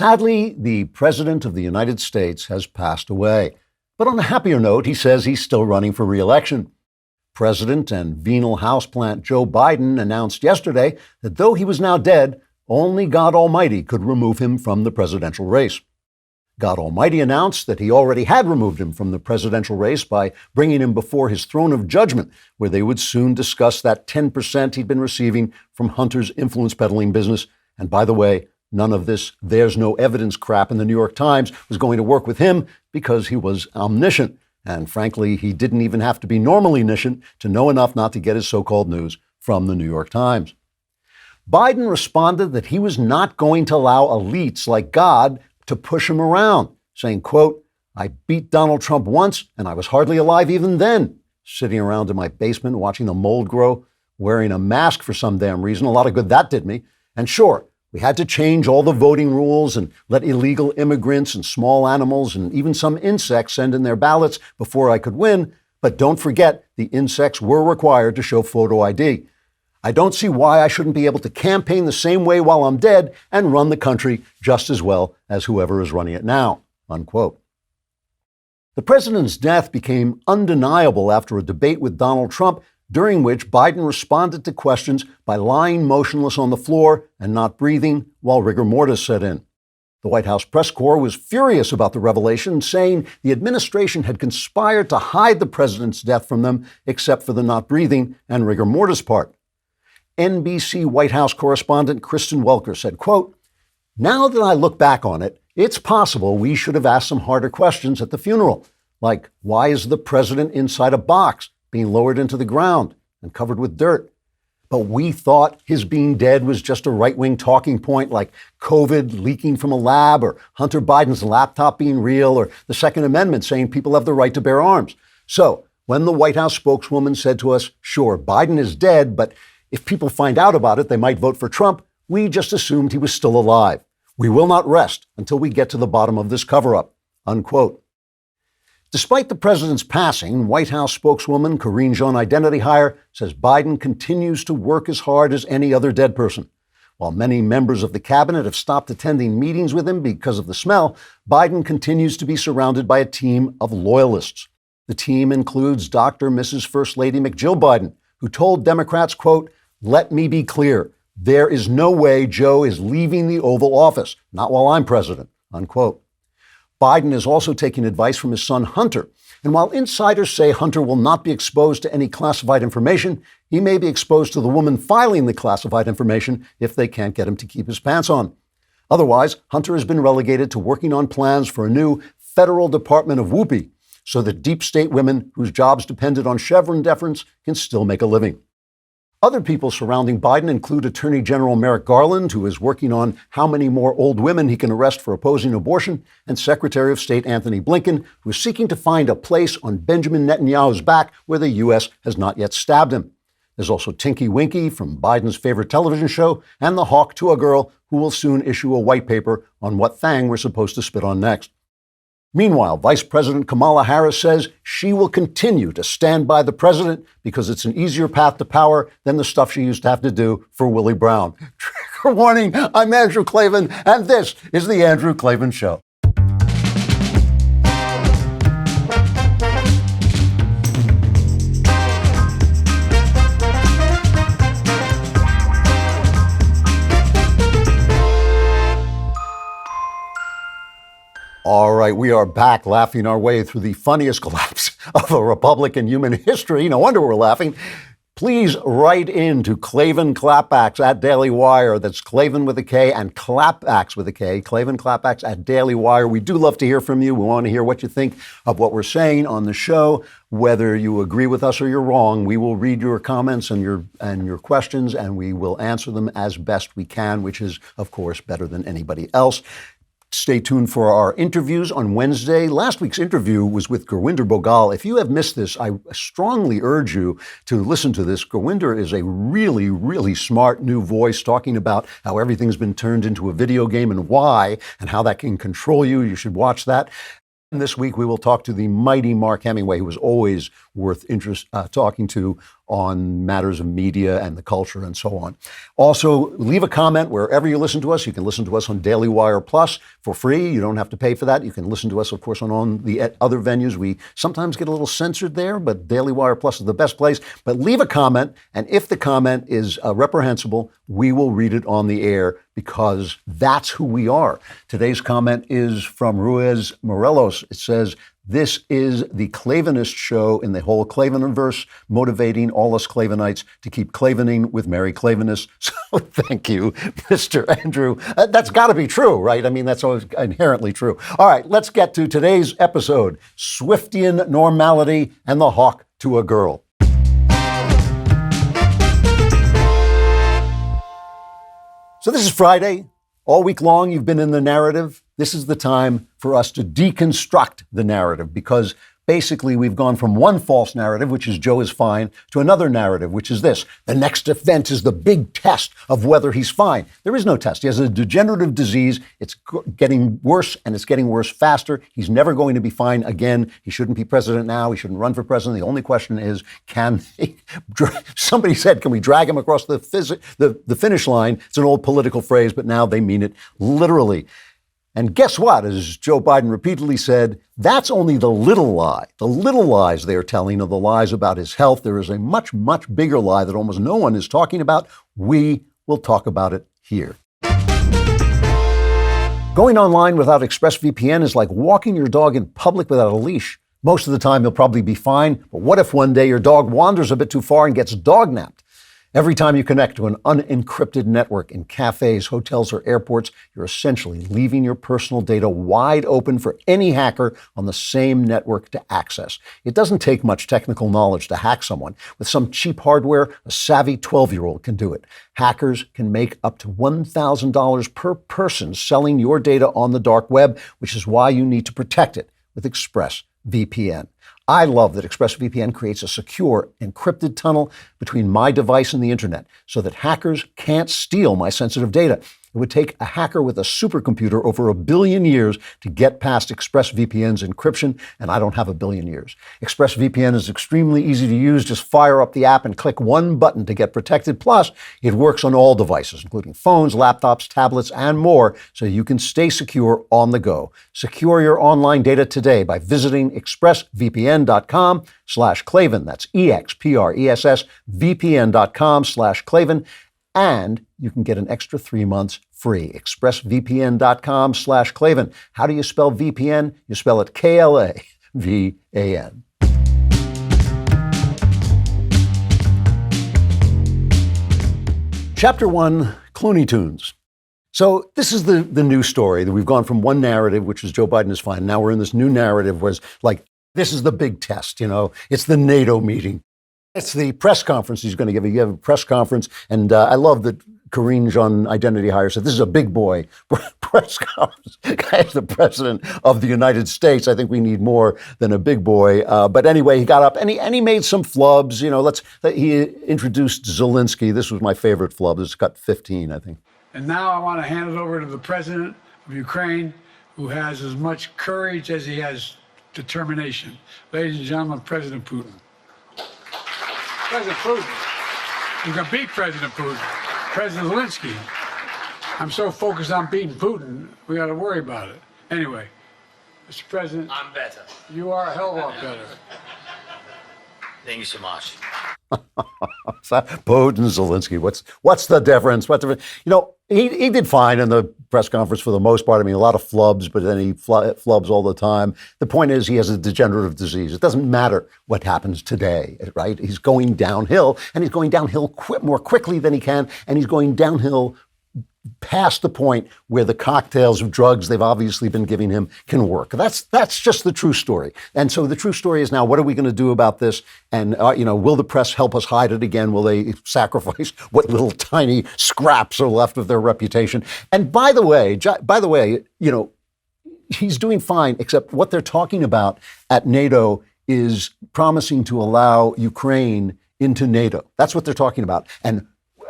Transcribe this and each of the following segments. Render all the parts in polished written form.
Sadly, the President of the United States has passed away. But on a happier note, he says he's still running for re-election. President and venal houseplant Joe Biden announced yesterday that though he was now dead, only God Almighty could remove him from the presidential race. God Almighty announced that he already had removed him from the presidential race by bringing him before his throne of judgment, where they would soon discuss that 10% he'd been receiving from Hunter's influence peddling business. And by the way, none of this "there's no evidence" crap in the New York Times was going to work with him because he was omniscient. And frankly, he didn't even have to be normally omniscient to know enough not to get his so-called news from the New York Times. Biden responded that he was not going to allow elites like God to push him around, saying, quote, "I beat Donald Trump once and I was hardly alive even then, sitting around in my basement watching the mold grow, wearing a mask for some damn reason. A lot of good that did me. And sure, we had to change all the voting rules and let illegal immigrants and small animals and even some insects send in their ballots before I could win. But don't forget, the insects were required to show photo ID. I don't see why I shouldn't be able to campaign the same way while I'm dead and run the country just as well as whoever is running it now," unquote. The president's death became undeniable after a debate with Donald Trump, during which Biden responded to questions by lying motionless on the floor and not breathing while rigor mortis set in. The White House press corps was furious about the revelation, saying the administration had conspired to hide the president's death from them, except for the not breathing and rigor mortis part. NBC White House correspondent Kristen Welker said, quote, "Now that I look back on it, it's possible we should have asked some harder questions at the funeral, like why is the president inside a box being lowered into the ground and covered with dirt? But we thought his being dead was just a right-wing talking point like COVID leaking from a lab or Hunter Biden's laptop being real or the Second Amendment saying people have the right to bear arms. So when the White House spokeswoman said to us, sure, Biden is dead, but if people find out about it, they might vote for Trump, we just assumed he was still alive. We will not rest until we get to the bottom of this cover-up," unquote. Despite the president's passing, White House spokeswoman Karine Jean Identity says Biden continues to work as hard as any other dead person. While many members of the cabinet have stopped attending meetings with him because of the smell, Biden continues to be surrounded by a team of loyalists. The team includes Dr. Mrs. First Lady McJill Biden, who told Democrats, quote, "Let me be clear. There is no way Joe is leaving the Oval Office, not while I'm president," unquote. Biden is also taking advice from his son Hunter. And while insiders say Hunter will not be exposed to any classified information, he may be exposed to the woman filing the classified information if they can't get him to keep his pants on. Otherwise, Hunter has been relegated to working on plans for a new federal Department of Whoopee, so that deep state women whose jobs depended on Chevron deference can still make a living. Other people surrounding Biden include Attorney General Merrick Garland, who is working on how many more old women he can arrest for opposing abortion, and Secretary of State Anthony Blinken, who is seeking to find a place on Benjamin Netanyahu's back where the U.S. has not yet stabbed him. There's also Tinky Winky from Biden's favorite television show, and the hawk Tuah girl, who will soon issue a white paper on what thing we're supposed to spit on next. Meanwhile, Vice President Kamala Harris says she will continue to stand by the president because it's an easier path to power than the stuff she used to have to do for Willie Brown. Trigger warning, I'm Andrew Klavan, and this is The Andrew Klavan Show. All right, we are back laughing our way through the funniest collapse of a republic in human history. No wonder we're laughing. Please write in to Klavan Klapbacks at DailyWire. That's Klavan with a K and Klapbacks with a K. Klavan Klapbacks at DailyWire. We do love to hear from you. We want to hear what you think of what we're saying on the show. Whether you agree with us or you're wrong, we will read your comments and your questions, and we will answer them as best we can, which is, of course, better than anybody else. Stay tuned for our interviews on Wednesday. Last week's interview was with Gurwinder Bhogal. If you have missed this, I strongly urge you to listen to this. Gurwinder is a really, really smart new voice talking about how everything's been turned into a video game and why, and how that can control you. You should watch that. And this week, we will talk to the mighty Mark Hemingway, who was always worth talking to on matters of media and the culture and so on. Also, leave a comment wherever you listen to us. You can listen to us on DailyWire Plus for free. You don't have to pay for that. You can listen to us, of course, on the other venues. We sometimes get a little censored there, but DailyWire Plus is the best place. But leave a comment, and if the comment is reprehensible, we will read it on the air because that's who we are. Today's comment is from Ruiz Morelos. It says, "This is the Klavanist show in the whole Klavaniverse, motivating all us Klavanites to keep Klavaning with Merry Klavanists." So thank you, Mr. Andrew. That's got to be true, right? I mean, that's always inherently true. All right, let's get to today's episode, Swiftian Normality and the Hawk to a Girl. So this is Friday. All week long, you've been in the narrative. This is the time for us to deconstruct the narrative because basically we've gone from one false narrative, which is Joe is fine, to another narrative, which is this. The next event is the big test of whether he's fine. There is no test. He has a degenerative disease. It's getting worse, and it's getting worse faster. He's never going to be fine again. He shouldn't be president now. He shouldn't run for president. The only question is, somebody said, can we drag him across the finish line? It's an old political phrase, but now they mean it literally. And guess what? As Joe Biden repeatedly said, that's only the little lie. The little lies they are telling are the lies about his health. There is a much, much bigger lie that almost no one is talking about. We will talk about it here. Going online without ExpressVPN is like walking your dog in public without a leash. Most of the time, you'll probably be fine. But what if one day your dog wanders a bit too far and gets dog-napped? Every time you connect to an unencrypted network in cafes, hotels, or airports, you're essentially leaving your personal data wide open for any hacker on the same network to access. It doesn't take much technical knowledge to hack someone. With some cheap hardware, a savvy 12-year-old can do it. Hackers can make up to $1,000 per person selling your data on the dark web, which is why you need to protect it with ExpressVPN. I love that ExpressVPN creates a secure, encrypted tunnel between my device and the internet so that hackers can't steal my sensitive data. It would take a hacker with a supercomputer over 1 billion years to get past ExpressVPN's encryption, and I don't have 1 billion years. ExpressVPN is extremely easy to use. Just fire up the app and click one button to get protected. Plus, it works on all devices, including phones, laptops, tablets, and more, so you can stay secure on the go. Secure your online data today by visiting expressvpn.com/Klavan. That's EXPRESSVPN.com/Klavan. And you can get an extra 3 months free. ExpressVPN.com/Klavan. How do you spell VPN? You spell it KLAVAN. Chapter 1, Clooney Tunes. So this is the new story that we've gone from one narrative, which is Joe Biden is fine. Now we're in this new narrative where it's like, this is the big test, it's the NATO meeting. It's the press conference he's going to give. You have a press conference, and I love that Karine Jean Identity Hire said, this is a big boy press conference. Guy's the president of the United States. I think we need more than a big boy. But anyway, he got up and he made some flubs. He introduced Zelensky. This was my favorite flub. It's got 15, I think. And now I want to hand it over to the president of Ukraine, who has as much courage as he has determination. Ladies and gentlemen, President Putin. President Putin. You can beat President Putin. President Zelensky. I'm so focused on beating Putin, we got to worry about it. Anyway, Mr. President. I'm better. You are a hell of a lot better. Thank you so much. Putin, Zelensky. What's the difference? He did fine in the press conference for the most part. I mean, a lot of flubs, but then he flubs all the time. The point is he has a degenerative disease. It doesn't matter what happens today, right? He's going downhill, and he's going downhill more quickly than he can, and he's going downhill past the point where the cocktails of drugs they've obviously been giving him can work. That's just the true story. And so the true story is now, what are we going to do about this? And, will the press help us hide it again? Will they sacrifice what little tiny scraps are left of their reputation? And by the way, he's doing fine, except what they're talking about at NATO is promising to allow Ukraine into NATO. That's what they're talking about.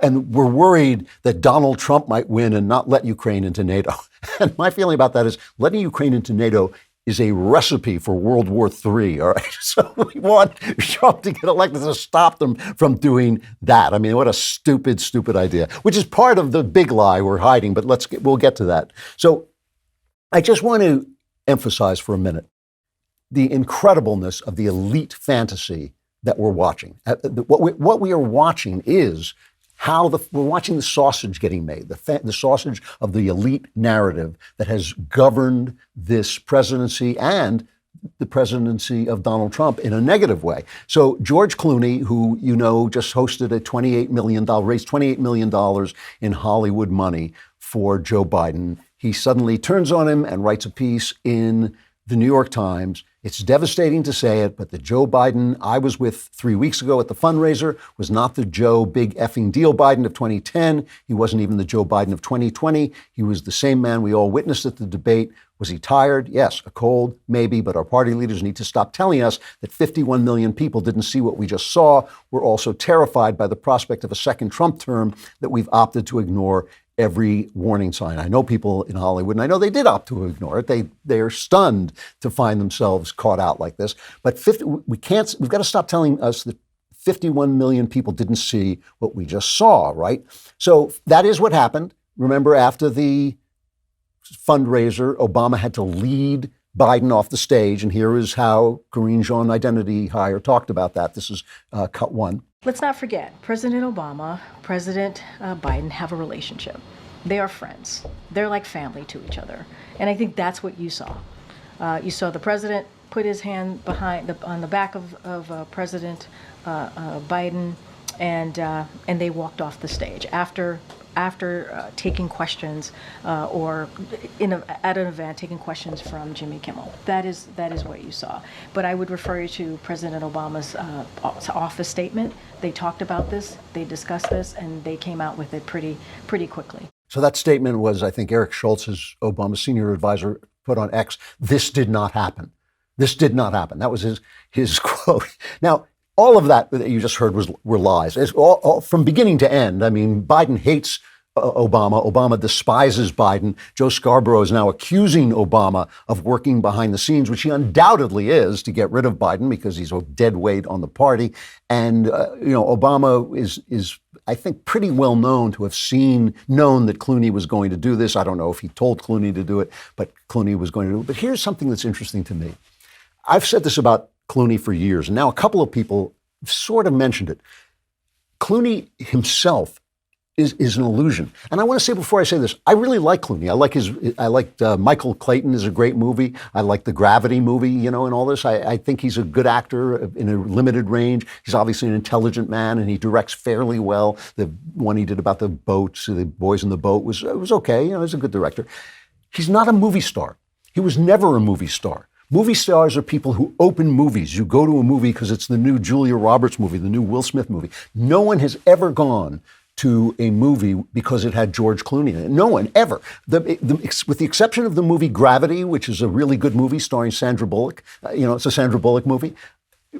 And we're worried that Donald Trump might win and not let Ukraine into NATO. And my feeling about that is letting Ukraine into NATO is a recipe for World War III, all right? So we want Trump to get elected to stop them from doing that. I mean, what a stupid, stupid idea, which is part of the big lie we're hiding, but we'll get to that. So I just want to emphasize for a minute the incredibleness of the elite fantasy that we're watching. What we are watching is how we're watching the sausage getting made, the sausage of the elite narrative that has governed this presidency and the presidency of Donald Trump in a negative way. So George Clooney, who just hosted a raised $28 million in Hollywood money for Joe Biden, he suddenly turns on him and writes a piece in the New York Times. It's devastating to say it, but the Joe Biden I was with 3 weeks ago at the fundraiser was not the Joe big effing deal Biden of 2010. He wasn't even the Joe Biden of 2020. He was the same man we all witnessed at the debate. Was he tired? Yes. A cold? Maybe. But our party leaders need to stop telling us that 51 million people didn't see what we just saw. We're also terrified by the prospect of a second Trump term that we've opted to ignore every warning sign. I know people in Hollywood, and I know they did opt to ignore it. They are stunned to find themselves caught out like this. But we've got to stop telling us that 51 million people didn't see what we just saw, right? So that is what happened. Remember, after the fundraiser, Obama had to lead Biden off the stage, and here is how Karine Jean, identity hire, talked about that. This is cut one. Let's not forget, President Obama, President Biden have a relationship. They are friends. They're like family to each other. And I think that's what you saw. You saw the president put his hand on the back of President Biden, and they walked off the stage after taking questions or at an event taking questions from Jimmy Kimmel. That is what you saw. But I would refer you to President Obama's office statement. They talked about this, they discussed this, and they came out with it pretty quickly. So that statement was, I think, Eric Schultz's, Obama's senior advisor, put on X. This did not happen. This did not happen. That was his quote. Now, all of that you just heard were lies. It's all from beginning to end. I mean, Biden hates Obama. Obama despises Biden. Joe Scarborough is now accusing Obama of working behind the scenes, which he undoubtedly is, to get rid of Biden because he's a dead weight on the party. And Obama is I think pretty well known to have known that Clooney was going to do this. I don't know if he told Clooney to do it, but Clooney was going to do it. But here's something that's interesting to me. I've said this about Clooney for years, and now a couple of people sort of mentioned it. Clooney himself is an illusion. And I want to say before I say this, I really like Clooney. I liked Michael Clayton is a great movie. I like the Gravity movie, and all this. I think he's a good actor in a limited range. He's obviously an intelligent man, and he directs fairly well. The one he did about the boats, the boys in the boat, was okay. He's a good director. He's not a movie star. He was never a movie star. Movie stars are people who open movies. You go to a movie because it's the new Julia Roberts movie, the new Will Smith movie. No one has ever gone to a movie because it had George Clooney in it. No one, ever. With the exception of the movie Gravity, which is a really good movie starring Sandra Bullock. It's a Sandra Bullock movie.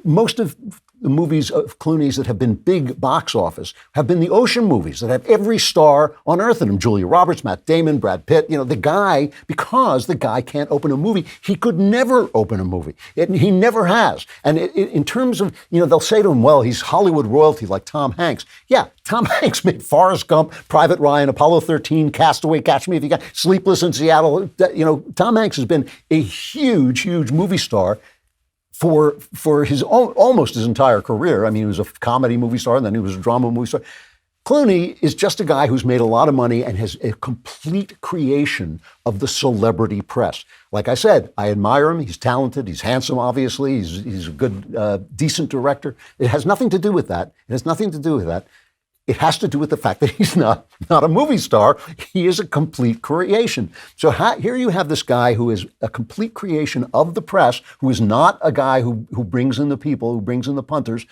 Most of the movies of Clooney's that have been big box office have been the ocean movies that have every star on earth in them. Julia Roberts, Matt Damon, Brad Pitt. Because the guy can't open a movie, he could never open a movie. He never has. And in terms of, they'll say to him, well, he's Hollywood royalty like Tom Hanks. Yeah, Tom Hanks made Forrest Gump, Private Ryan, Apollo 13, Castaway, Catch Me If You Can, Sleepless in Seattle. Tom Hanks has been a huge, huge movie star for his almost his entire career. I mean, he was a comedy movie star, and then he was a drama movie star. Clooney is just a guy who's made a lot of money and has a complete creation of the celebrity press. Like I said, I admire him. He's talented. He's handsome, obviously. He's a good, decent director. It has nothing to do with that. It has nothing to do with that. It has to do with the fact that he's not a movie star. He is a complete creation. So here you have this guy who is a complete creation of the press, who is not a guy who brings in the people, who brings in the punters.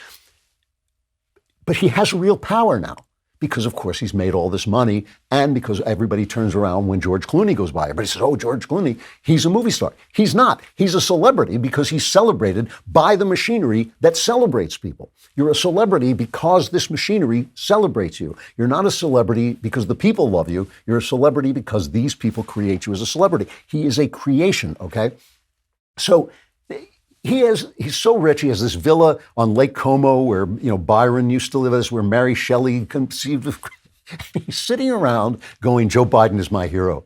But he has real power now because, of course, he's made all this money and because everybody turns around when George Clooney goes by. Everybody says, oh, George Clooney, he's a movie star. He's not. He's a celebrity because he's celebrated by the machinery that celebrates people. You're a celebrity because this machinery celebrates you. You're not a celebrity because the people love you. You're a celebrity because these people create you as a celebrity. He is a creation, okay? So he's so rich. He has this villa on Lake Como where, Byron used to live, as where Mary Shelley conceived of. He's sitting around going, Joe Biden is my hero.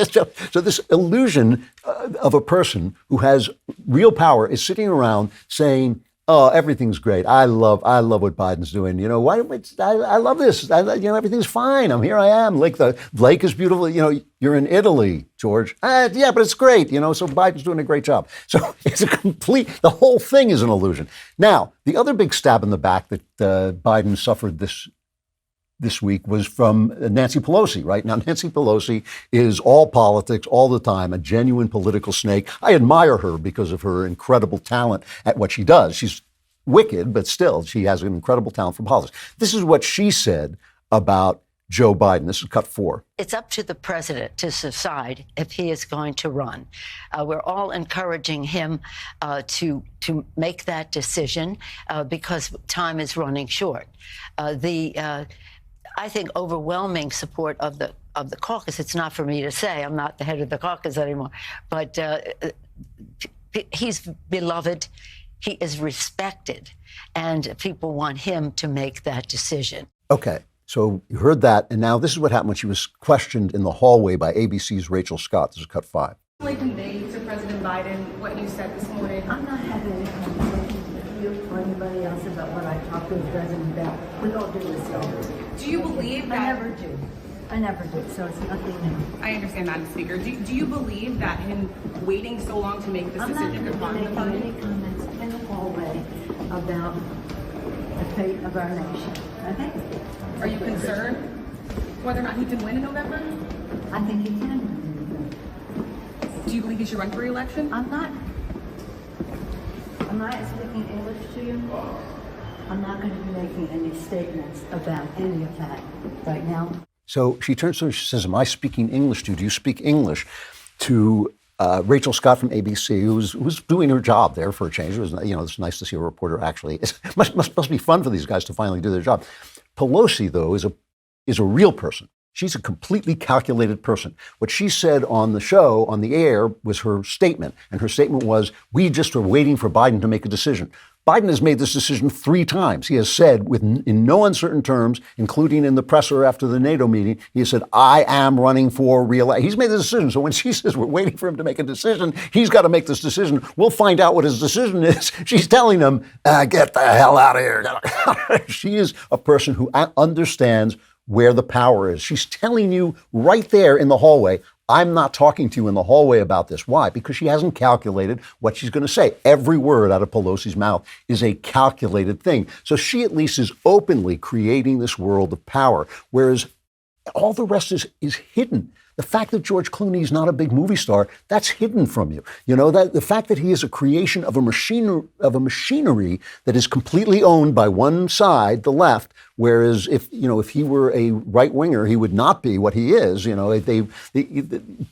So this illusion of a person who has real power is sitting around saying, oh, everything's great. I love what Biden's doing. I love this. Everything's fine. Here I am. The lake is beautiful. You're in Italy, George. Yeah, but it's great. So Biden's doing a great job. So it's the whole thing is an illusion. Now, the other big stab in the back that Biden suffered this week was from Nancy Pelosi, right? Now, Nancy Pelosi is all politics all the time, a genuine political snake. I admire her because of her incredible talent at what she does. She's wicked, but still, she has an incredible talent for politics. This is what she said about Joe Biden. This is cut 4. It's up to the president to decide if he is going to run. We're all encouraging him to make that decision because time is running short. I think overwhelming support of the caucus. It's not for me to say. I'm not the head of the caucus anymore. But he's beloved. He is respected. And people want him to make that decision. Okay. So you heard that. And now this is what happened when she was questioned in the hallway by ABC's Rachel Scott. This is cut 5. Convey to President Biden what you said this morning. I'm not having any conversations with you or anybody else about what I talked to the president about. We don't do this over. Do you believe that? I never do, so it's nothing new. I understand, Madam Speaker. Do you believe that him waiting so long to make this decision could harm the I'm not party? making any comments in the hallway about the fate of our nation. Okay? Are you concerned whether or not he can win in November? I think he can. Do you believe he should run for re-election? I'm not speaking English to you. I'm not going to be making any statements about any of that right now. So she turns to her and she says, am I speaking English to you? Do you speak English? To Rachel Scott from ABC, who's doing her job there for a change. It was, it's nice to see a reporter actually. It must be fun for these guys to finally do their job. Pelosi, though, is a real person. She's a completely calculated person. What she said on the show, on the air, was her statement. And her statement was, we just are waiting for Biden to make a decision. Biden has made this decision 3 times. He has said, in no uncertain terms, including in the presser after the NATO meeting, he has said, I am running for re-election. He's made the decision. So when she says we're waiting for him to make a decision, he's got to make this decision. We'll find out what his decision is. She's telling him, get the hell out of here. She is a person who understands where the power is. She's telling you right there in the hallway, I'm not talking to you in the hallway about this. Why? Because she hasn't calculated what she's going to say. Every word out of Pelosi's mouth is a calculated thing. So she at least is openly creating this world of power, whereas all the rest is hidden. The fact that George Clooney is not a big movie star, that's hidden from you. That the fact that he is a creation of a machinery that is completely owned by one side, the left, whereas if he were a right winger, he would not be what he is.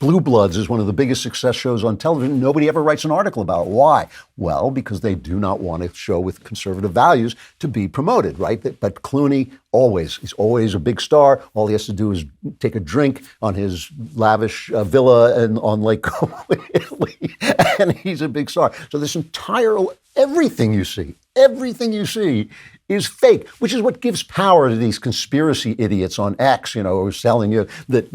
Blue Bloods is one of the biggest success shows on television. Nobody ever writes an article about it. Why? Well, because they do not want a show with conservative values to be promoted, right? But Clooney he's always a big star. All he has to do is take a drink on his lavish villa on Lake Como, Italy, and he's a big star. So this everything you see is fake, which is what gives power to these conspiracy idiots on X, who's telling you that,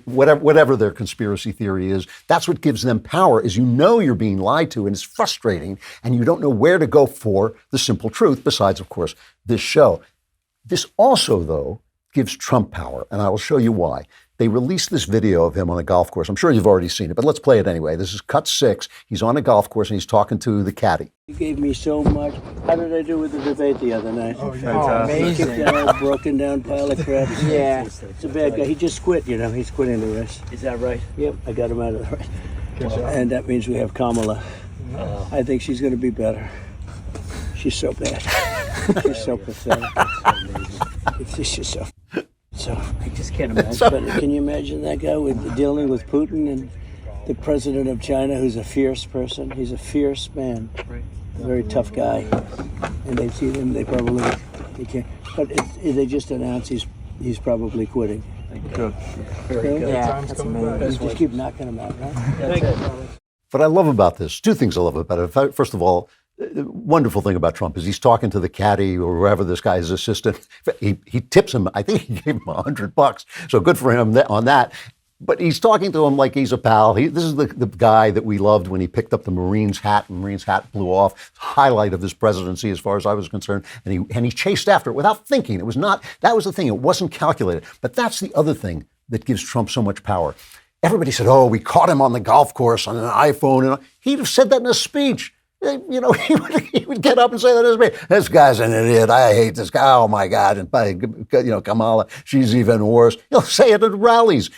whatever their conspiracy theory is, that's what gives them power, is you're being lied to, and it's frustrating, and you don't know where to go for the simple truth, besides, of course, this show. This also, though, gives Trump power, and I will show you why. They released this video of him on a golf course. I'm sure you've already seen it, but let's play it anyway. This is cut 6. He's on a golf course, and he's talking to the caddy. You gave me so much. How did I do with the debate the other night? Oh, amazing. Kicked that old broken down pile of crap. Yeah. It's a bad guy. He just quit, He's quitting the race. Is that right? Yep, I got him out of the race. And that means we have Kamala. I think she's going to be better. She's so bad. She's so pathetic. It's just so I just can't imagine. But can you imagine that guy dealing with Putin and the president of China, who's a fierce person? He's a fierce man, a very tough guy. And they see him, they can't. But they just announced he's probably quitting. Good. Very good. Yeah, That's amazing. You just keep knocking him out, right? Thank you. what I love about this, two things I love about it. First of all, the wonderful thing about Trump is he's talking to the caddy or wherever this guy's assistant. He tips him. I think he gave him $100. So good for him on that. But he's talking to him like he's a pal. This is the guy that we loved when he picked up the Marine's hat, and Marine's hat blew off. Highlight of his presidency, as far as I was concerned. And he chased after it without thinking. It was not, that was the thing. It wasn't calculated. But that's the other thing that gives Trump so much power. Everybody said, oh, we caught him on the golf course on an iPhone. And he'd have said that in a speech. You know, he would get up and say that as me. This guy's an idiot. I hate this guy. Oh, my God. And, you know, Kamala, she's even worse. He'll say it at rallies.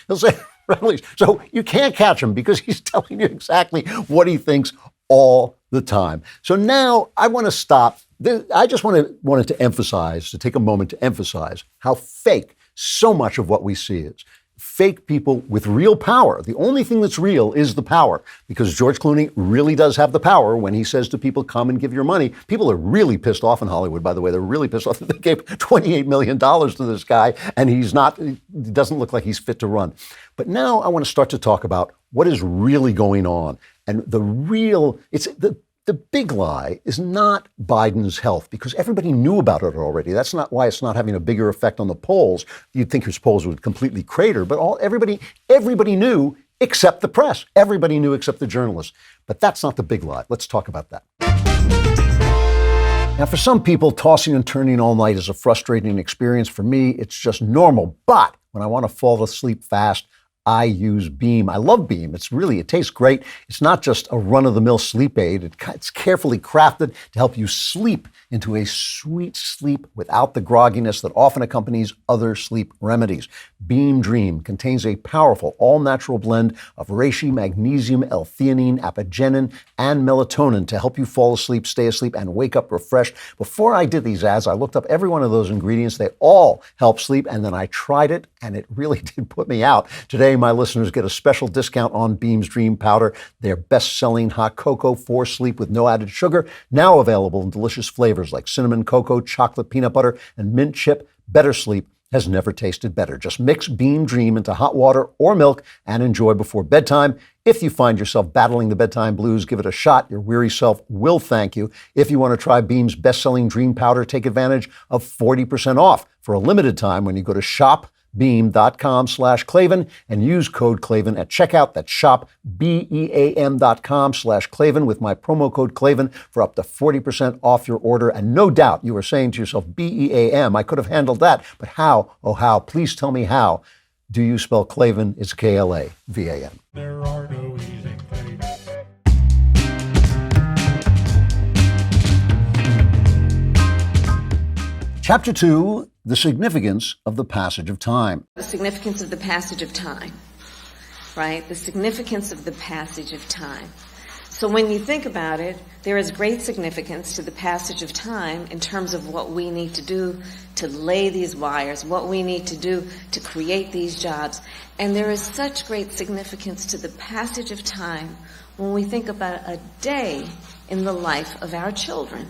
So you can't catch him because he's telling you exactly what he thinks all the time. So now I want to stop. I just wanted to take a moment to emphasize how fake so much of what we see is. Fake people with real power. The only thing that's real is the power, because George Clooney really does have the power when he says to people, come and give your money. People are really pissed off in Hollywood, by the way. They're really pissed off that they gave $28 million to this guy, and he doesn't look like he's fit to run. But now I want to start to talk about what is really going on. And the big lie is not Biden's health, because everybody knew about it already. That's not why it's not having a bigger effect on the polls. You'd think his polls would completely crater, but everybody knew except the press. Everybody knew except the journalists. But that's not the big lie. Let's talk about that. Now, for some people, tossing and turning all night is a frustrating experience. For me, it's just normal. But when I want to fall asleep fast, I use Beam. I love Beam. It tastes great. It's not just a run-of-the-mill sleep aid. It's carefully crafted to help you sleep into a sweet sleep without the grogginess that often accompanies other sleep remedies. Beam Dream contains a powerful all-natural blend of reishi, magnesium, L-theanine, apigenin, and melatonin to help you fall asleep, stay asleep, and wake up refreshed. Before I did these ads, I looked up every one of those ingredients. They all help sleep, and then I tried it, and it really did put me out. Today, my listeners get a special discount on Beam's Dream Powder, their best-selling hot cocoa for sleep with no added sugar, now available in delicious flavors like cinnamon cocoa, chocolate peanut butter, and mint chip. Better sleep has never tasted better. Just mix Beam Dream into hot water or milk and enjoy before bedtime. If you find yourself battling the bedtime blues, give it a shot. Your weary self will thank you. If you want to try Beam's best-selling Dream Powder, take advantage of 40% off for a limited time when you go to shopbeam.com/Klavan and use code Klavan at checkout. That's shopbeam.com/Klavan with my promo code Klavan for up to 40% off your order. And no doubt you are saying to yourself, BEAM, I could have handled that, but how? Oh, how? Please tell me how. Do you spell Klavan? It's KLAVAN. There are no easy things. Chapter 2, the significance of the passage of time. The significance of the passage of time, right? The significance of the passage of time. So when you think about it, there is great significance to the passage of time in terms of what we need to do to lay these wires, what we need to do to create these jobs. And there is such great significance to the passage of time when we think about a day in the life of our children.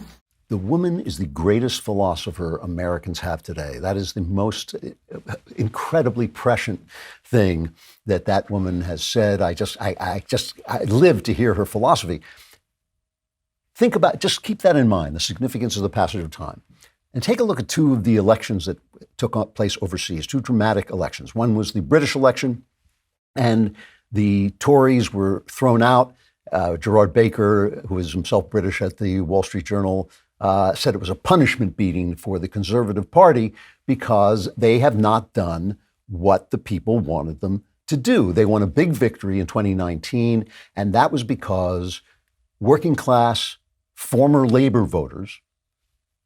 The woman is the greatest philosopher Americans have today. That is the most incredibly prescient thing that woman has said. I live to hear her philosophy. Just keep that in mind, the significance of the passage of time. And take a look at two of the elections that took place overseas, two dramatic elections. One was the British election, and the Tories were thrown out. Gerard Baker, who is himself British at the Wall Street Journal, said it was a punishment beating for the Conservative Party because they have not done what the people wanted them to do. They won a big victory in 2019, and that was because working class, former Labour voters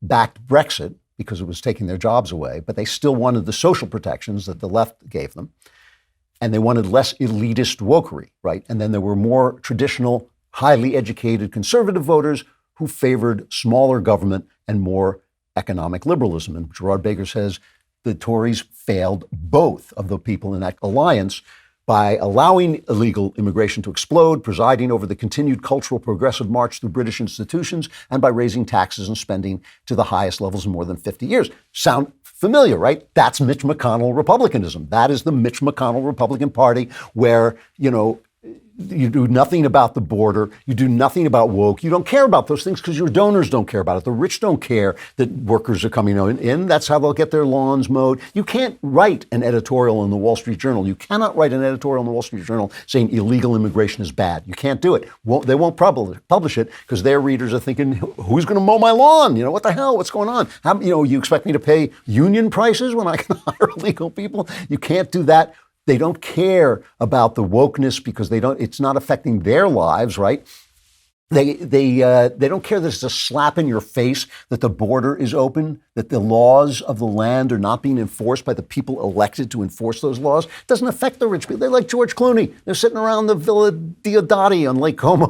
backed Brexit because it was taking their jobs away, but they still wanted the social protections that the left gave them. And they wanted less elitist wokery, right? And then there were more traditional, highly educated conservative voters who favored smaller government and more economic liberalism. And Gerard Baker says the Tories failed both of the people in that alliance by allowing illegal immigration to explode, presiding over the continued cultural progressive march through British institutions, and by raising taxes and spending to the highest levels in more than 50 years. Sound familiar, right? That's Mitch McConnell Republicanism. That is the Mitch McConnell Republican Party where, You do nothing about the border. You do nothing about woke. You don't care about those things because your donors don't care about it. The rich don't care that workers are coming in. That's how they'll get their lawns mowed. You can't write an editorial in the Wall Street Journal. You cannot write an editorial in the Wall Street Journal saying illegal immigration is bad. You can't do it. They won't publish it because their readers are thinking, who's going to mow my lawn? What the hell? What's going on? You expect me to pay union prices when I can hire illegal people? You can't do that. They don't care about the wokeness because it's not affecting their lives, right? They don't care that it's a slap in your face that the border is open, that the laws of the land are not being enforced by the people elected to enforce those laws. It doesn't affect the rich people. They're like George Clooney. They're sitting around the Villa Diodati on Lake Como.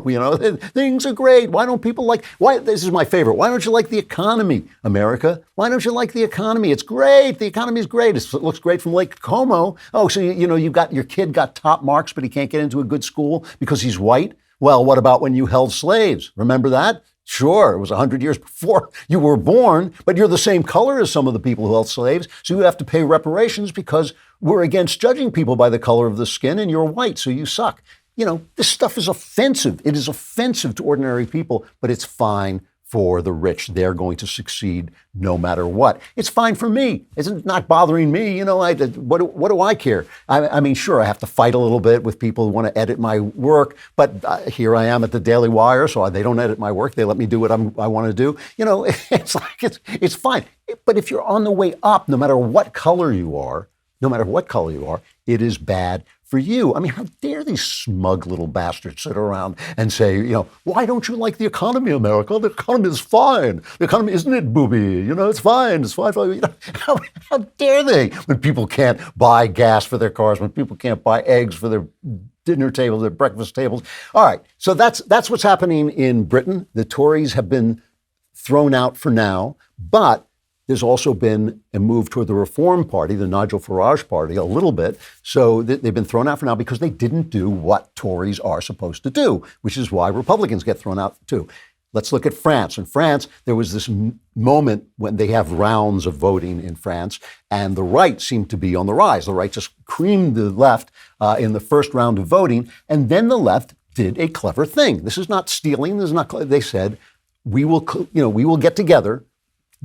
Things are great. Why don't people this is my favorite. Why don't you like the economy, America? Why don't you like the economy? It's great. The economy is great. It looks great from Lake Como. Oh, so you got your kid got top marks, but he can't get into a good school because he's white. Well, what about when you held slaves? Remember that? Sure, it was 100 years before you were born, but you're the same color as some of the people who held slaves, so you have to pay reparations because we're against judging people by the color of the skin, and you're white, so you suck. This stuff is offensive. It is offensive to ordinary people, but it's fine for the rich. They're going to succeed no matter what. It's fine for me. It's not bothering me. What do I care? I mean, sure, I have to fight a little bit with people who want to edit my work, but here I am at the DailyWire, so they don't edit my work. They let me do what I want to do. It's fine. But if you're on the way up, no matter what color you are, it is bad for you. I mean, how dare these smug little bastards sit around and say, why don't you like the economy, America? The economy is fine. The economy, isn't it, booby? It's fine. It's fine. How dare they? When people can't buy gas for their cars, when people can't buy eggs for their dinner tables, their breakfast tables. All right. So that's what's happening in Britain. The Tories have been thrown out for now, but there's also been a move toward the Reform Party, the Nigel Farage party, a little bit. So they've been thrown out for now because they didn't do what Tories are supposed to do, which is why Republicans get thrown out too. Let's look at France. In France, there was this moment when they have rounds of voting in France, and the right seemed to be on the rise. The right just creamed the left in the first round of voting, and then the left did a clever thing. This is not stealing. This is not. They said, we will get together.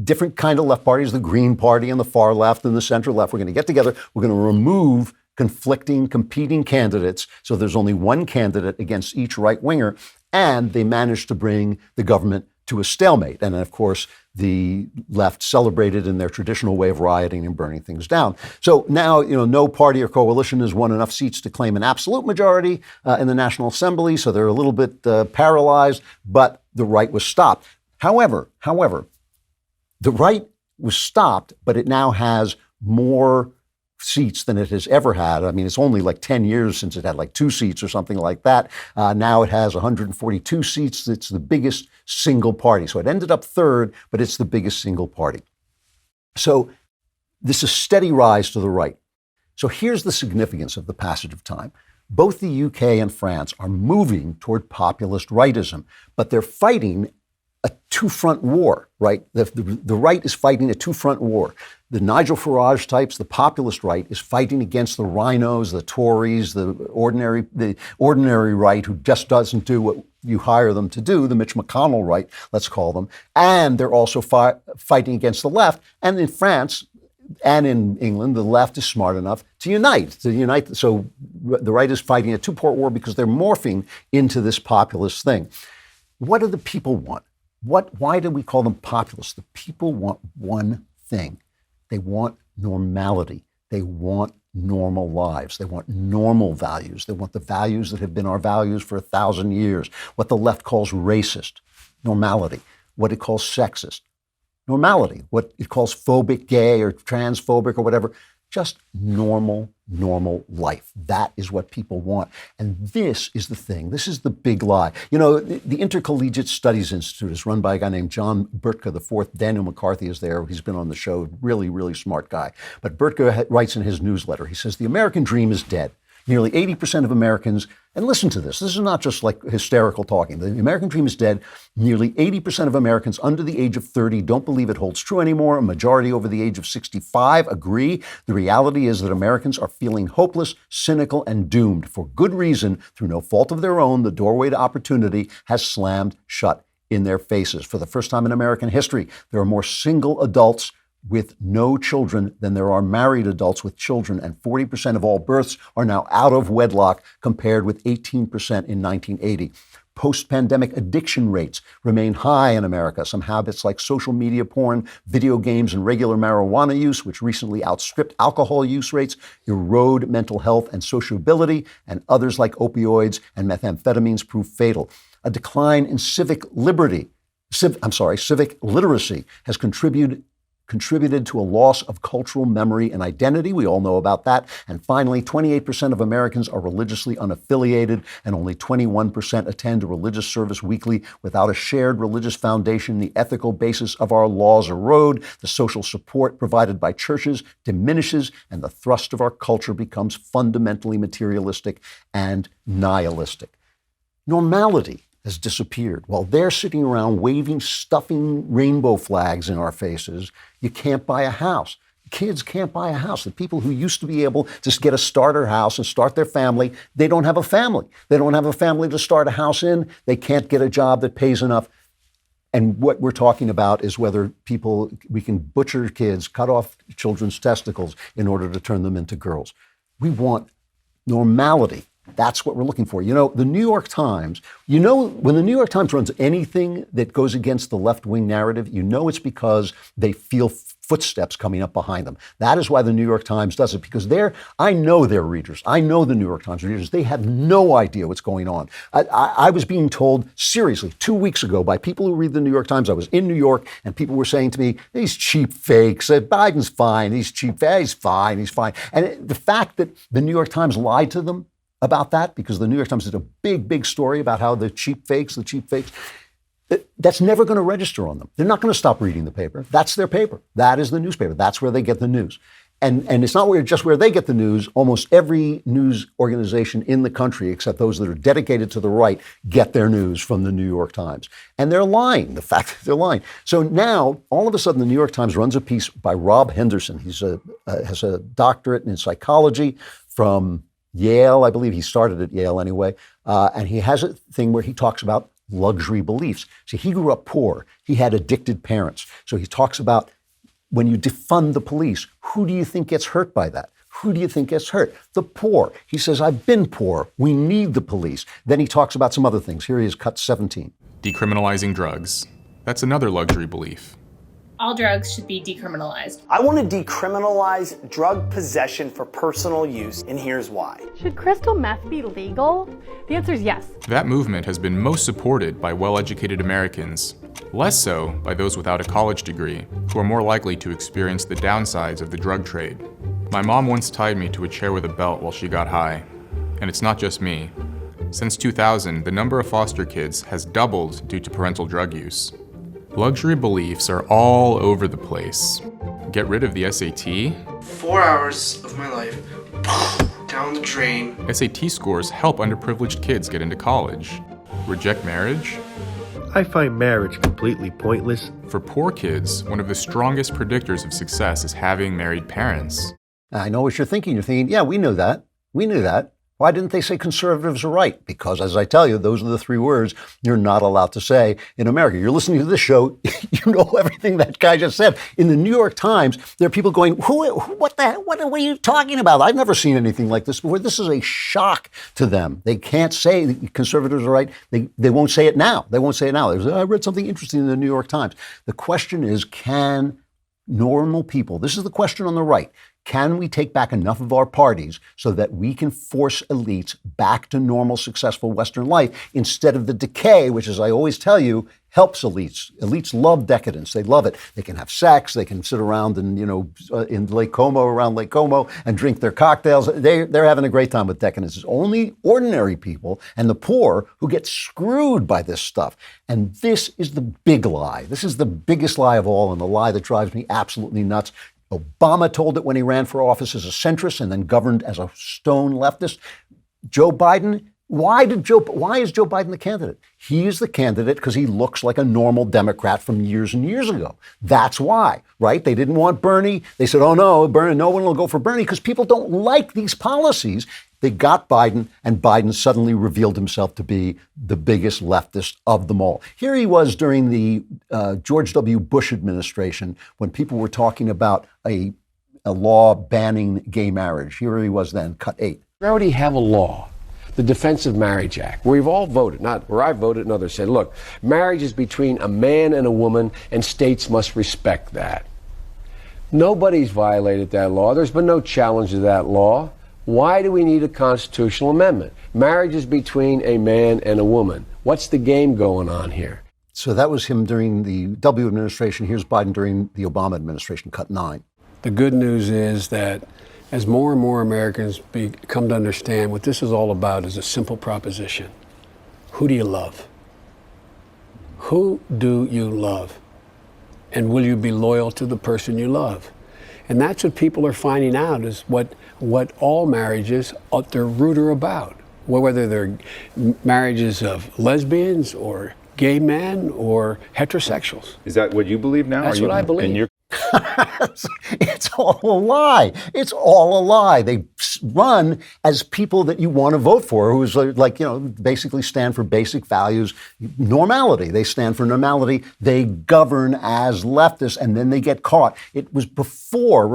Different kind of left parties, the Green Party and the far left and the center left. We're going to get together. We're going to remove competing candidates. So there's only one candidate against each right winger. And they managed to bring the government to a stalemate. And of course, the left celebrated in their traditional way of rioting and burning things down. So now, no party or coalition has won enough seats to claim an absolute majority in the National Assembly. So they're a little bit paralyzed, but the right was stopped. However, the right was stopped, but it now has more seats than it has ever had. I mean, it's only like 10 years since it had like 2 seats or something like that. Now it has 142 seats. It's the biggest single party. So it ended up third, but it's the biggest single party. So this is a steady rise to the right. So here's the significance of the passage of time. Both the UK and France are moving toward populist rightism, but they're fighting a two-front war, right? The right is fighting a two-front war. The Nigel Farage types, the populist right, is fighting against the rhinos, the Tories, the ordinary right who just doesn't do what you hire them to do, the Mitch McConnell right, let's call them. And they're also fighting against the left. And in France and in England, the left is smart enough to unite. So the right is fighting a two-part war because they're morphing into this populist thing. What do the people want? Why do we call them populists? The people want one thing. They want normality. They want normal lives. They want normal values. They want the values that have been our values for 1,000 years. What the left calls racist, normality. What it calls sexist, normality. What it calls phobic, gay, or transphobic, or whatever. Just normal life. That is what people want. And this is the thing. This is the big lie. The Intercollegiate Studies Institute is run by a guy named John Burtka IV. Daniel McCarthy is there. He's been on the show. Really, really smart guy. But Burtka writes in his newsletter, he says, the American dream is dead. Nearly 80% of Americans, and listen to this is not just like hysterical talking. The American dream is dead. Nearly 80% of Americans under the age of 30 don't believe it holds true anymore. A majority over the age of 65 agree. The reality is that Americans are feeling hopeless, cynical, and doomed. For good reason, through no fault of their own, the doorway to opportunity has slammed shut in their faces. For the first time in American history, there are more single adults with no children than there are married adults with children, and 40% of all births are now out of wedlock, compared with 18% in 1980. Post-pandemic addiction rates remain high in America. Some habits like social media porn, video games, and regular marijuana use, which recently outstripped alcohol use rates, erode mental health and sociability, and others like opioids and methamphetamines prove fatal. A decline in civic literacy has contributed to a loss of cultural memory and identity. We all know about that. And finally, 28% of Americans are religiously unaffiliated, and only 21% attend a religious service weekly. Without a shared religious foundation, the ethical basis of our laws erode, the social support provided by churches diminishes, and the thrust of our culture becomes fundamentally materialistic and nihilistic. Normality has disappeared. While they're sitting around waving, stuffing rainbow flags in our faces, you can't buy a house. Kids can't buy a house. The people who used to be able to just get a starter house and start their family, they don't have a family. They don't have a family to start a house in. They can't get a job that pays enough. And what we're talking about is whether we can butcher kids, cut off children's testicles in order to turn them into girls. We want normality. That's what we're looking for. You know, the New York Times, when the New York Times runs anything that goes against the left-wing narrative, it's because they feel footsteps coming up behind them. That is why the New York Times does it, because I know their readers. I know the New York Times readers. They have no idea what's going on. I was being told, seriously, 2 weeks ago by people who read the New York Times, I was in New York, and people were saying to me, these cheap fakes, Biden's fine, he's fine. And the fact that the New York Times lied to them about that, because the New York Times did a big story about how the cheap fakes, that's never going to register on them. They're not going to stop reading the paper. That's their paper. That is the newspaper. That's where they get the news. And it's not just where they get the news. Almost every news organization in the country, except those that are dedicated to the right, get their news from the New York Times. And they're lying, the fact that they're lying. So now, all of a sudden, the New York Times runs a piece by Rob Henderson. He has a doctorate in psychology from Yale. I believe he started at Yale anyway. And he has a thing where he talks about luxury beliefs. See, he grew up poor. He had addicted parents. So he talks about when you defund the police, who do you think gets hurt by that? Who do you think gets hurt? The poor. He says, I've been poor. We need the police. Then he talks about some other things. Here he is, cut 17. Decriminalizing drugs. That's another luxury belief. All drugs should be decriminalized. I want to decriminalize drug possession for personal use, and here's why. Should crystal meth be legal? The answer is yes. That movement has been most supported by well-educated Americans, less so by those without a college degree, who are more likely to experience the downsides of the drug trade. My mom once tied me to a chair with a belt while she got high. And it's not just me. Since 2000, the number of foster kids has doubled due to parental drug use. Luxury beliefs are all over the place. Get rid of the SAT? 4 hours of my life down the drain. SAT scores help underprivileged kids get into college. Reject marriage? I find marriage completely pointless. For poor kids, one of the strongest predictors of success is having married parents. I know what you're thinking. You're thinking, yeah, we knew that. We knew that. Why didn't they say conservatives are right? Because, as I tell you, those are the three words you're not allowed to say in America. You're listening to this show, you know everything that guy just said. In the New York Times, there are people going, what are you talking about? I've never seen anything like this before. This is a shock to them. They can't say conservatives are right. They won't say it now. They won't say it now. I read something interesting in the New York Times. The question is, can normal people, this is the question on the right, can we take back enough of our parties so that we can force elites back to normal, successful Western life instead of the decay, which, as I always tell you, helps elites. Elites love decadence. They love it. They can have sex. They can sit around and, in Lake Como, around Lake Como, and drink their cocktails. They're having a great time with decadence. It's only ordinary people and the poor who get screwed by this stuff. And this is the big lie. This is the biggest lie of all, and the lie that drives me absolutely nuts. Obama told it when he ran for office as a centrist and then governed as a stone leftist. Joe Biden, why is Joe Biden the candidate? He is the candidate because he looks like a normal Democrat from years and years ago. That's why, right? They didn't want Bernie. They said, oh no, Bernie, no one will go for Bernie because people don't like these policies. They got Biden, and Biden suddenly revealed himself to be the biggest leftist of them all. Here he was during the George W. Bush administration when people were talking about a law banning gay marriage. Here he was then, cut 8. We already have a law, the Defense of Marriage Act, where we've all voted, not where I voted and others said, look, marriage is between a man and a woman, and states must respect that. Nobody's violated that law. There's been no challenge to that law. Why do we need a constitutional amendment? Marriage is between a man and a woman. What's the game going on here? So that was him during the W administration. Here's Biden during the Obama administration, cut 9. The good news is that as more and more Americans come to understand what this is all about is a simple proposition. Who do you love? Who do you love? And will you be loyal to the person you love? And that's what people are finding out is what all marriages at their root are about. Whether they're marriages of lesbians or gay men or heterosexuals. Is that what you believe now? That's what I believe. It's all a lie. It's all a lie. They run as people that you want to vote for, who's like, basically stand for basic values, normality. They stand for normality. They govern as leftists, and then they get caught. It was before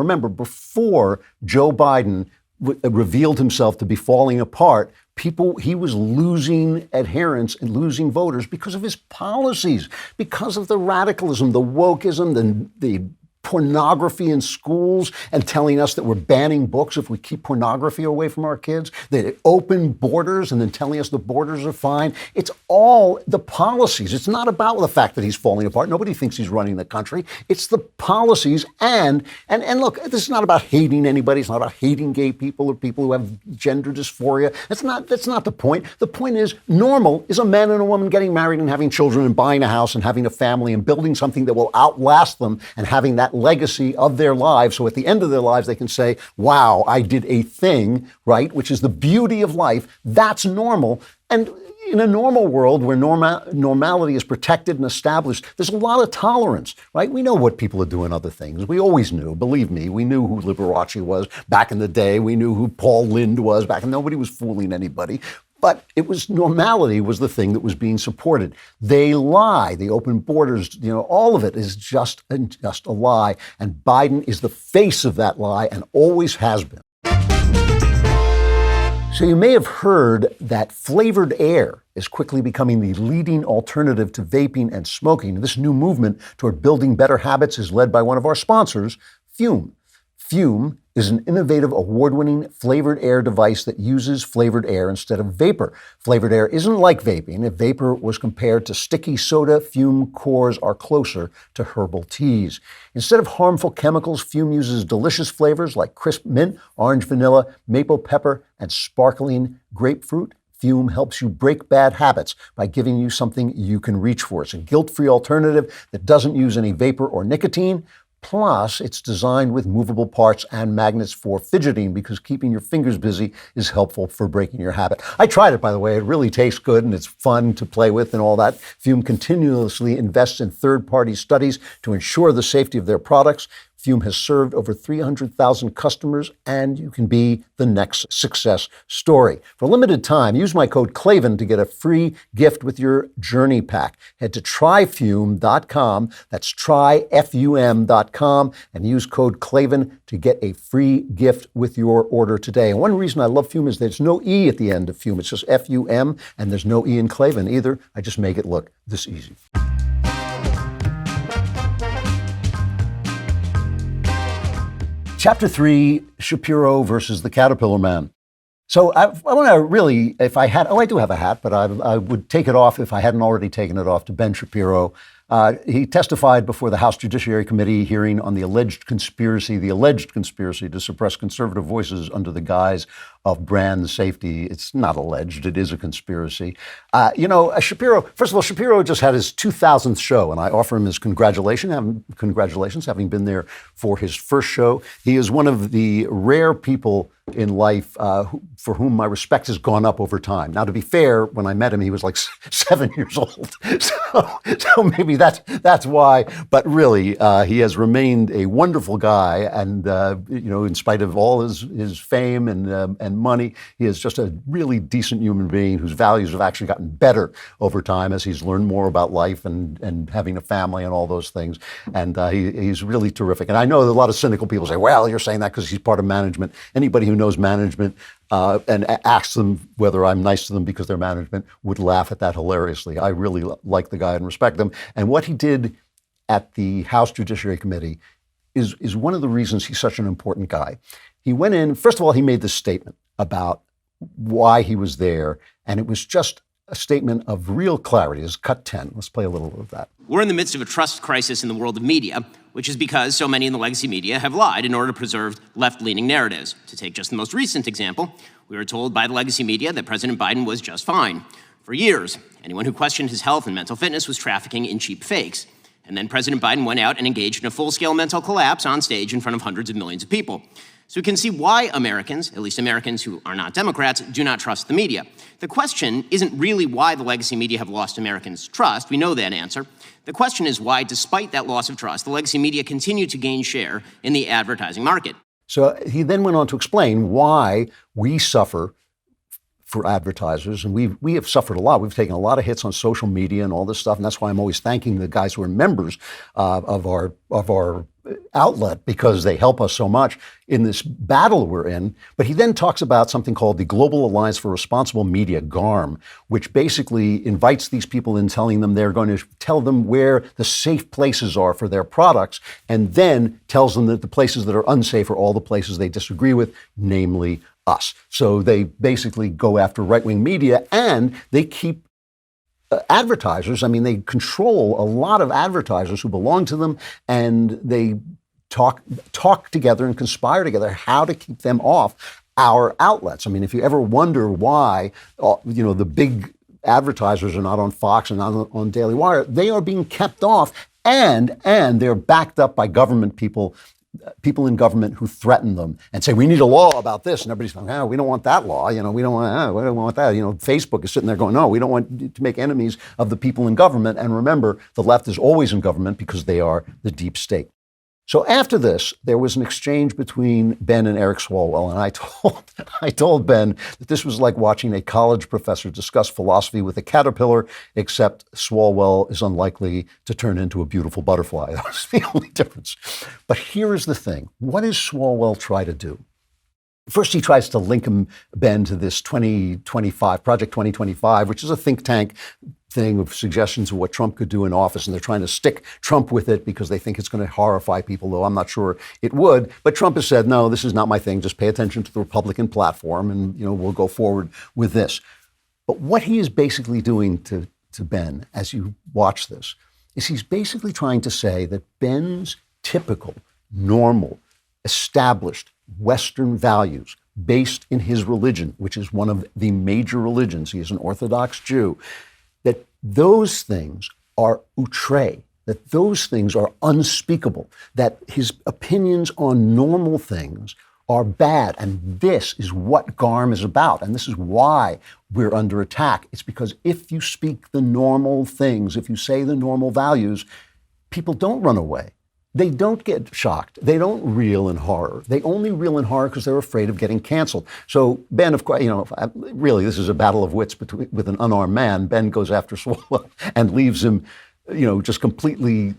Joe Biden revealed himself to be falling apart. He was losing adherents and losing voters because of his policies, because of the radicalism, the wokeism, the pornography in schools, and telling us that we're banning books if we keep pornography away from our kids, that open borders and then telling us the borders are fine. It's all the policies. It's not about the fact that he's falling apart. Nobody thinks he's running the country. It's the policies. And look, this is not about hating anybody. It's not about hating gay people or people who have gender dysphoria. That's not the point. The point is normal is a man and a woman getting married and having children and buying a house and having a family and building something that will outlast them and having that legacy of their lives. So at the end of their lives, they can say, wow, I did a thing, right? Which is the beauty of life. That's normal. And in a normal world where normality is protected and established, there's a lot of tolerance, right? We know what people are doing other things. We always knew, believe me, we knew who Liberace was back in the day. We knew who Paul Lind was back, and nobody was fooling anybody. But it was normality was the thing that was being supported. They lie. The open borders, all of it is just a lie. And Biden is the face of that lie and always has been. So you may have heard that flavored air is quickly becoming the leading alternative to vaping and smoking. This new movement toward building better habits is led by one of our sponsors, Fume. Fume is an innovative, award-winning flavored air device that uses flavored air instead of vapor. Flavored air isn't like vaping. If vapor was compared to sticky soda, Fume cores are closer to herbal teas. Instead of harmful chemicals, Fume uses delicious flavors like crisp mint, orange vanilla, maple pepper, and sparkling grapefruit. Fume helps you break bad habits by giving you something you can reach for. It's a guilt-free alternative that doesn't use any vapor or nicotine. Plus, it's designed with movable parts and magnets for fidgeting because keeping your fingers busy is helpful for breaking your habit. I tried it, by the way. It really tastes good and it's fun to play with and all that. Fume continuously invests in third-party studies to ensure the safety of their products. Fume has served over 300,000 customers, and you can be the next success story. For a limited time, use my code Klavan to get a free gift with your Journey Pack. Head to tryfume.com, that's tryfum.com, and use code Klavan to get a free gift with your order today. And one reason I love Fume is there's no E at the end of Fume. It's just F-U-M, and there's no E in Klavan either. I just make it look this easy. Chapter 3, Shapiro versus the Caterpillar Man. So I want to really, if I had, I do have a hat, but I would take it off if I hadn't already taken it off to Ben Shapiro. He testified before the House Judiciary Committee hearing on the alleged conspiracy to suppress conservative voices under the guise of brand safety. It's not alleged. It is a conspiracy. Shapiro, first of all, Shapiro just had his 2000th show, and I offer him his congratulations, having been there for his first show. He is one of the rare people in life for whom my respect has gone up over time. Now, to be fair, when I met him, he was like 7 years old. So maybe that's why. But really, he has remained a wonderful guy. And, in spite of all his fame and money, he is just a really decent human being whose values have actually gotten better over time as he's learned more about life and having a family and all those things. And he's really terrific. And I know that a lot of cynical people say, well, you're saying that because he's part of management. Anybody who knows management and asks them whether I'm nice to them because they're management would laugh at that hilariously. I really like the guy and respect him. And what he did at the House Judiciary Committee is one of the reasons he's such an important guy. He went in, first of all, he made this statement about why he was there, and it was just a statement of real clarity. It's cut 10. Let's play a little of that. We're in the midst of a trust crisis in the world of media, which is because so many in the legacy media have lied in order to preserve left-leaning narratives. To take just the most recent example, we were told by the legacy media that President Biden was just fine. For years, anyone who questioned his health and mental fitness was trafficking in cheap fakes. And then President Biden went out and engaged in a full-scale mental collapse on stage in front of hundreds of millions of people. So we can see why Americans, at least Americans who are not Democrats, do not trust the media. The question isn't really why the legacy media have lost Americans' trust. We know that answer. The question is why, despite that loss of trust, the legacy media continue to gain share in the advertising market. So he then went on to explain why we suffer for advertisers, and we have suffered a lot. We've taken a lot of hits on social media and all this stuff, and that's why I'm always thanking the guys who are members of our outlet, because they help us so much in this battle we're in. But he then talks about something called the Global Alliance for Responsible Media, GARM, which basically invites these people in, telling them they're going to tell them where the safe places are for their products, and then tells them that the places that are unsafe are all the places they disagree with, namely us. So they basically go after right-wing media, and they keep advertisers. I mean, they control a lot of advertisers who belong to them, and they talk together and conspire together how to keep them off our outlets. I mean, if you ever wonder why, the big advertisers are not on Fox and not on DailyWire, they are being kept off, and they're backed up by government people in government who threaten them and say, we need a law about this. And everybody's going, we don't want that law. We don't want that. Facebook is sitting there going, no, we don't want to make enemies of the people in government. And remember, the left is always in government because they are the deep state. So after this, there was an exchange between Ben and Eric Swalwell, and I told Ben that this was like watching a college professor discuss philosophy with a caterpillar, except Swalwell is unlikely to turn into a beautiful butterfly. That was the only difference. But here is the thing. What does Swalwell try to do? First, he tries to link Ben to this 2025, Project 2025, which is a think tank thing of suggestions of what Trump could do in office, and they're trying to stick Trump with it because they think it's going to horrify people, though I'm not sure it would. But Trump has said, no, this is not my thing. Just pay attention to the Republican platform, and we'll go forward with this. But what he is basically doing to Ben, as you watch this, is he's basically trying to say that Ben's typical, normal, established Western values based in his religion, which is one of the major religions, he is an Orthodox Jew, that those things are outre, that those things are unspeakable, that his opinions on normal things are bad. And this is what GARM is about. And this is why we're under attack. It's because if you speak the normal things, if you say the normal values, people don't run away. They don't get shocked. They don't reel in horror. They only reel in horror because they're afraid of getting canceled. So Ben, of course, really, this is a battle of wits with an unarmed man. Ben goes after Swalwell and leaves him, just completely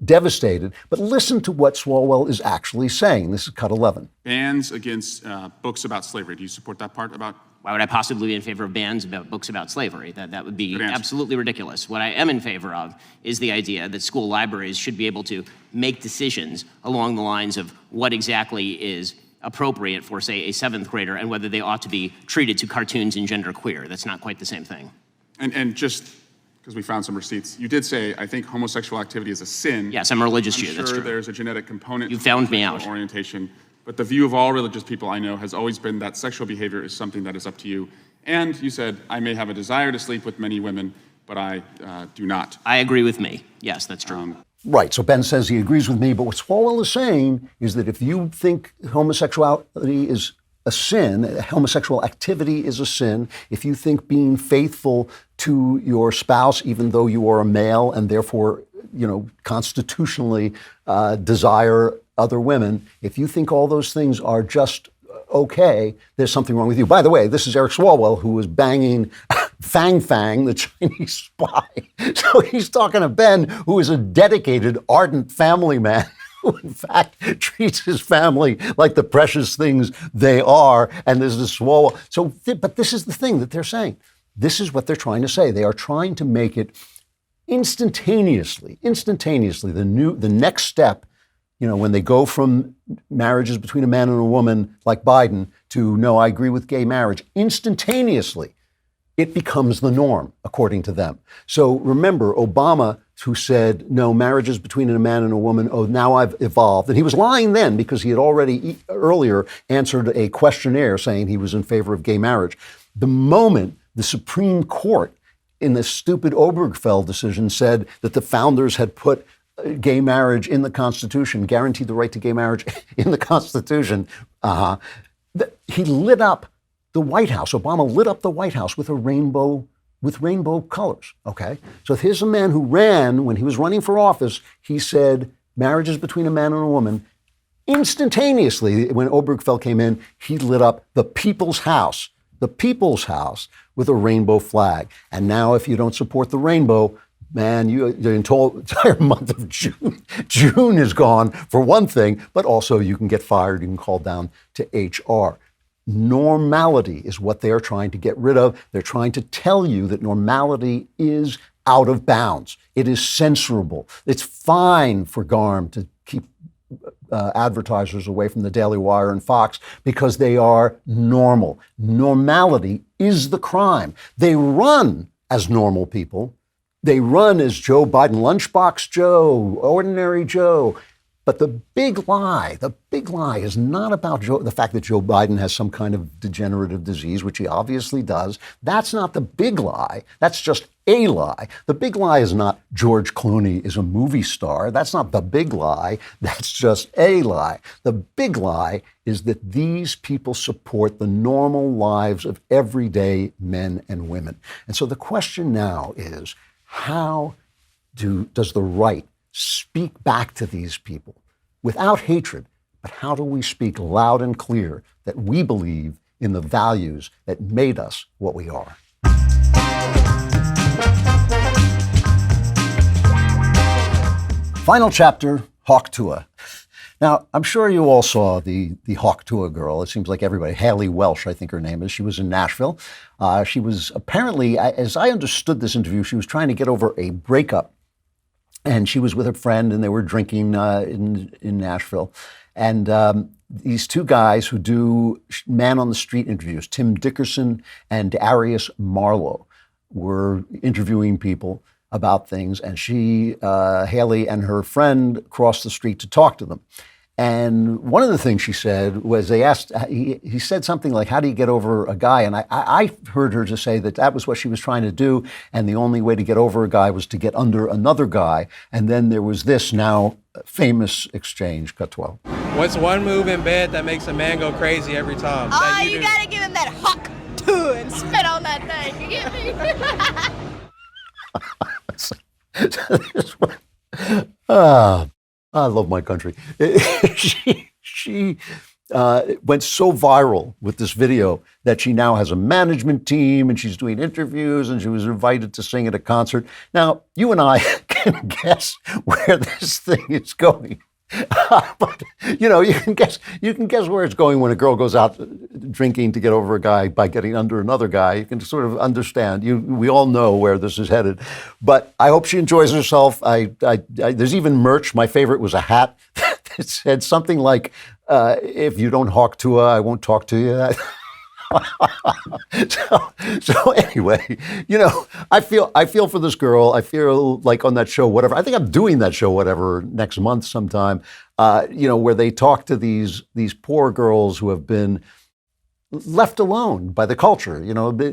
devastated. But listen to what Swalwell is actually saying. This is cut 11. Bans against books about slavery. Do you support that part about? Why would I possibly be in favor of bans about books about slavery? That would be absolutely ridiculous. What I am in favor of is the idea that school libraries should be able to make decisions along the lines of what exactly is appropriate for, say, a 7th grader and whether they ought to be treated to cartoons and genderqueer. That's not quite the same thing. And just because we found some receipts. You did say, I think homosexual activity is a sin. Yes, I'm a religious Jew, I'm that's sure true. there's a genetic component. You found me out. Sexual orientation. But the view of all religious people I know has always been that sexual behavior is something that is up to you. And you said, I may have a desire to sleep with many women, but I do not. I agree with me. Yes, that's true. Right. So Ben says he agrees with me. But what Swalwell is saying is that if you think homosexuality is a sin, homosexual activity is a sin, if you think being faithful to your spouse, even though you are a male and therefore, constitutionally desire other women, if you think all those things are just okay, there's something wrong with you. By the way, this is Eric Swalwell, who was banging Fang Fang, the Chinese spy. So he's talking to Ben, who is a dedicated, ardent family man, who in fact treats his family like the precious things they are. And there's this Swalwell. But this is the thing that they're saying. This is what they're trying to say. They are trying to make it instantaneously, the next step, when they go from marriages between a man and a woman like Biden to, no, I agree with gay marriage, instantaneously, it becomes the norm, according to them. So remember, Obama, who said, no, marriages between a man and a woman, oh, now I've evolved. And he was lying then because he had already earlier answered a questionnaire saying he was in favor of gay marriage. The moment the Supreme Court in the stupid Obergefell decision said that the founders had put gay marriage in the Constitution, guaranteed the right to gay marriage in the Constitution, he lit up the White House. Obama lit up the White House with rainbow colors, okay? So here's a man who ran, when he was running for office, he said, marriage is between a man and a woman. Instantaneously, when Obergefell came in, he lit up the People's House with a rainbow flag. And now if you don't support the rainbow, man, the entire month of June is gone for one thing, but also you can get fired, you can call down to HR. Normality is what they are trying to get rid of. They're trying to tell you that normality is out of bounds. It is censorable. It's fine for GARM to keep advertisers away from the DailyWire and Fox because they are normal. Normality is the crime. They run as normal people. They run as Joe Biden, Lunchbox Joe, Ordinary Joe. But the big lie is not about the fact that Joe Biden has some kind of degenerative disease, which he obviously does. That's not the big lie. That's just a lie. The big lie is not George Clooney is a movie star. That's not the big lie. That's just a lie. The big lie is that these people support the normal lives of everyday men and women. And so the question now is, how does the right speak back to these people without hatred, but how do we speak loud and clear that we believe in the values that made us what we are? Final chapter, Hawk Tuah. Now, I'm sure you all saw the Hawk Tuah girl. It seems like everybody. Haley Welsh, I think her name is. She was in Nashville. She was apparently, as I understood this interview, she was trying to get over a breakup. And she was with a friend, and they were drinking in Nashville. And these two guys who do man-on-the-street interviews, Tim Dickerson and Arius Marlowe, were interviewing people about things. And Haley and her friend crossed the street to talk to them. And one of the things she said was they asked, he said something like, how do you get over a guy? And I heard her just say that was what she was trying to do. And the only way to get over a guy was to get under another guy. And then there was this now famous exchange. Cut 12. What's one move in bed that makes a man go crazy every time? Oh, you gotta give him that Hawk Tuah and spit on that thing. You get me? I love my country. She went so viral with this video that she now has a management team and she's doing interviews and she was invited to sing at a concert. Now, you and I can guess where this thing is going. But, you can guess where it's going when a girl goes out drinking to get over a guy by getting under another guy. You can sort of understand. We all know where this is headed. But I hope she enjoys herself. There's even merch. My favorite was a hat that said something like, if you don't Hawk Tuah, I won't talk to you. So anyway, I feel for this girl. I feel like on that show, whatever. I think I'm doing that show, whatever, next month sometime. Where they talk to these poor girls who have been left alone by the culture,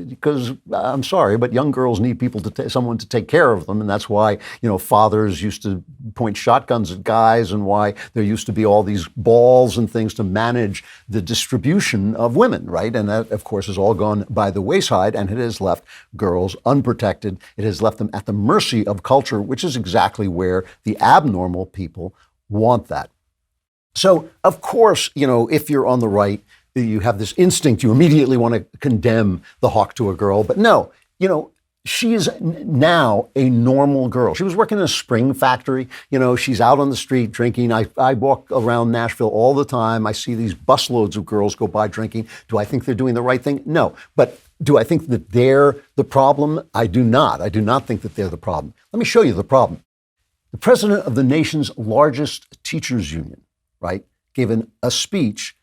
because I'm sorry, but young girls need people someone to take care of them. And that's why, fathers used to point shotguns at guys, and why there used to be all these balls and things to manage the distribution of women, right? And that, of course, has all gone by the wayside, and it has left girls unprotected. It has left them at the mercy of culture, which is exactly where the abnormal people want that. So, of course, if you're on the right, you have this instinct, you immediately want to condemn the hawk to a girl. But no, she is now a normal girl. She was working in a spring factory. She's out on the street drinking. I walk around Nashville all the time. I see these busloads of girls go by drinking. Do I think they're doing the right thing? No. But do I think that they're the problem? I do not. I do not think that they're the problem. Let me show you the problem. The president of the nation's largest teachers union, right, gave a speech.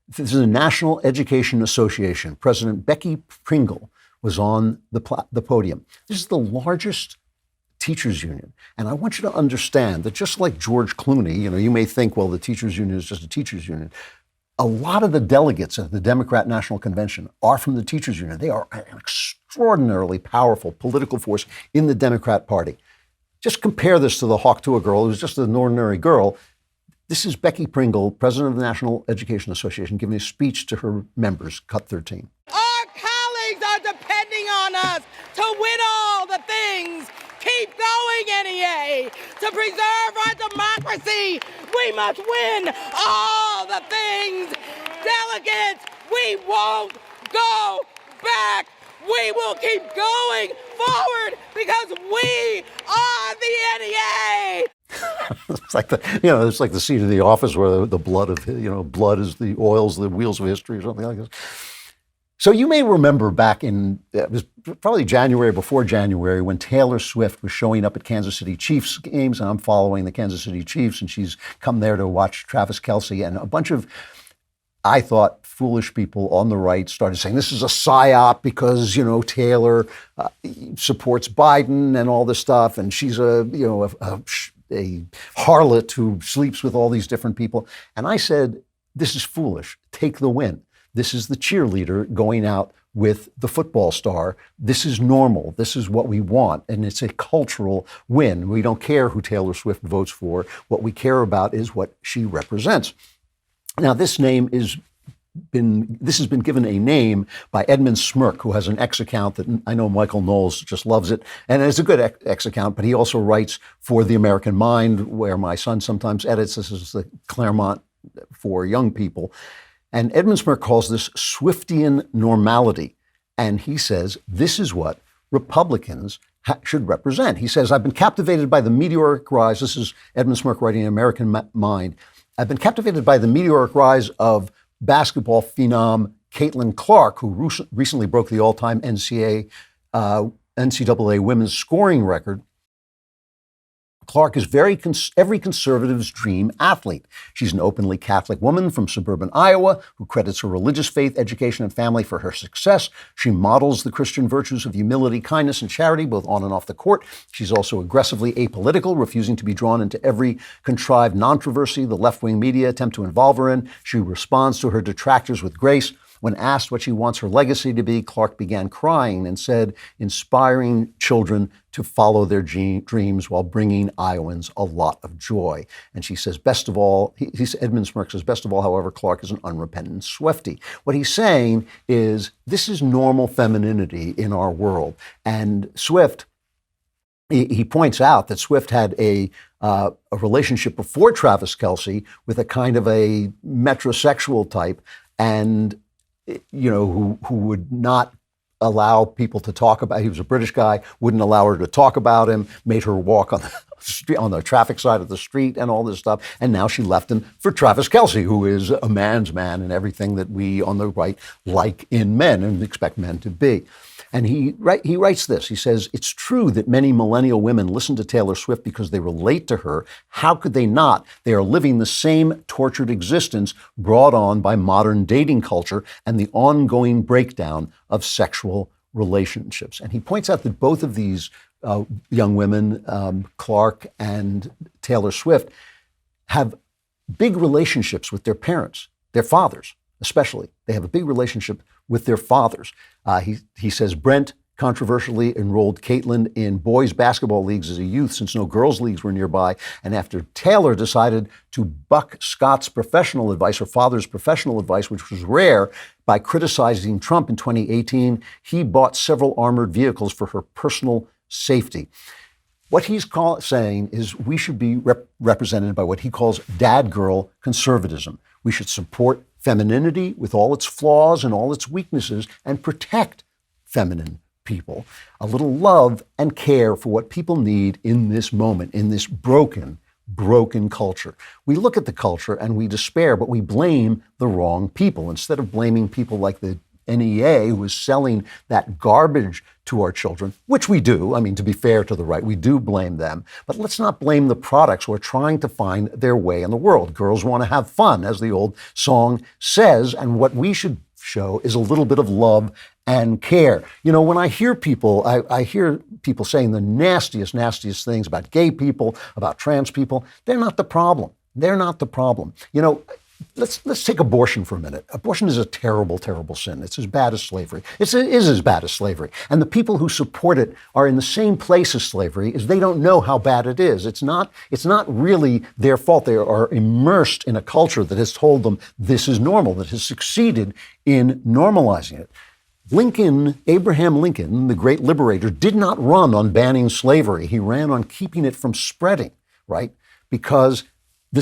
This is a National Education Association. President Becky Pringle was on the podium. This is the largest teachers union. And I want you to understand that just like George Clooney, you may think, well, the teachers union is just a teachers union. A lot of the delegates at the Democrat National Convention are from the teachers union. They are an extraordinarily powerful political force in the Democrat Party. Just compare this to the hawk to a girl who's just an ordinary girl. This is Becky Pringle, president of the National Education Association, giving a speech to her members, Cut 13. Our colleagues are depending on us to win all the things. Keep going, NEA. To preserve our democracy, we must win all the things. Delegates, we won't go back. We will keep going forward because we are the NEA. It's like it's like the scene of The Office where the blood of, blood is the oils, the wheels of history or something like this. So you may remember back in, it was probably before January, when Taylor Swift was showing up at Kansas City Chiefs games, and I'm following the Kansas City Chiefs, and she's come there to watch Travis Kelce, and a bunch of, I thought, foolish people on the right started saying this is a psyop because, Taylor supports Biden and all this stuff, and she's a harlot who sleeps with all these different people. And I said, this is foolish. Take the win. This is the cheerleader going out with the football star. This is normal. This is what we want. And it's a cultural win. We don't care who Taylor Swift votes for. What we care about is what she represents. Now, this has been given a name by Edmund Smirk, who has an X account that I know Michael Knowles just loves it. And it's a good X account, but he also writes for The American Mind, where my son sometimes edits. This is the Claremont for young people. And Edmund Smirk calls this Swiftian normality. And he says, this is what Republicans should represent. He says, I've been captivated by the meteoric rise. This is Edmund Smirk writing in American Mind. I've been captivated by the meteoric rise of basketball phenom Caitlin Clark, who recently broke the all-time NCAA women's scoring record. Clark is every conservative's dream athlete. She's an openly Catholic woman from suburban Iowa who credits her religious faith, education, and family for her success. She models the Christian virtues of humility, kindness, and charity, both on and off the court. She's also aggressively apolitical, refusing to be drawn into every contrived controversy the left-wing media attempt to involve her in. She responds to her detractors with grace. When asked what she wants her legacy to be, Clark began crying and said, inspiring children to follow their dreams while bringing Iowans a lot of joy. And she says, best of all, Edmund Smirk says, best of all, however, Clark is an unrepentant Swiftie. What he's saying is this is normal femininity in our world. And Swift, he points out that Swift had a relationship before Travis Kelce with a kind of a metrosexual type, and who would not allow people to talk about. He was a British guy, wouldn't allow her to talk about him, made her walk on the street, on the traffic side of the street, and all this stuff. And now she left him for Travis Kelce, who is a man's man and everything that we on the right like in men and expect men to be. And he writes this. He says, it's true that many millennial women listen to Taylor Swift because they relate to her. How could they not? They are living the same tortured existence brought on by modern dating culture and the ongoing breakdown of sexual relationships. And he points out that both of these young women, Clark and Taylor Swift, have big relationships with their parents, their fathers especially. They have a big relationship with their fathers. He says Brent controversially enrolled Caitlin in boys' basketball leagues as a youth since no girls' leagues were nearby. And after Taylor decided to buck Scott's professional advice, her father's professional advice, which was rare, by criticizing Trump in 2018, he bought several armored vehicles for her personal safety. What he's saying is we should be represented by what he calls dad-girl conservatism. We should support femininity with all its flaws and all its weaknesses and protect feminine people. A little love and care for what people need in this moment, in this broken culture. We look at the culture and we despair, but we blame the wrong people. Instead of blaming people like the NEA, who is selling that garbage to our children, which we do. I mean, to be fair to the right, we do blame them. But let's not blame the products who are trying to find their way in the world. Girls want to have fun, as the old song says, and what we should show is a little bit of love and care. You know, when I hear people, I hear people saying the nastiest things about gay people, about trans people. They're not the problem. They're not the problem. You know, let's take abortion for a minute. Abortion is a terrible, terrible sin. It's as bad as slavery. It is as bad as slavery. And the people who support it are in the same place as slavery, as they don't know how bad it is. It's not really their fault. They are immersed in a culture that has told them this is normal, that has succeeded in normalizing it. Abraham Lincoln, the great liberator, did not run on banning slavery. He ran on keeping it from spreading, right? Because the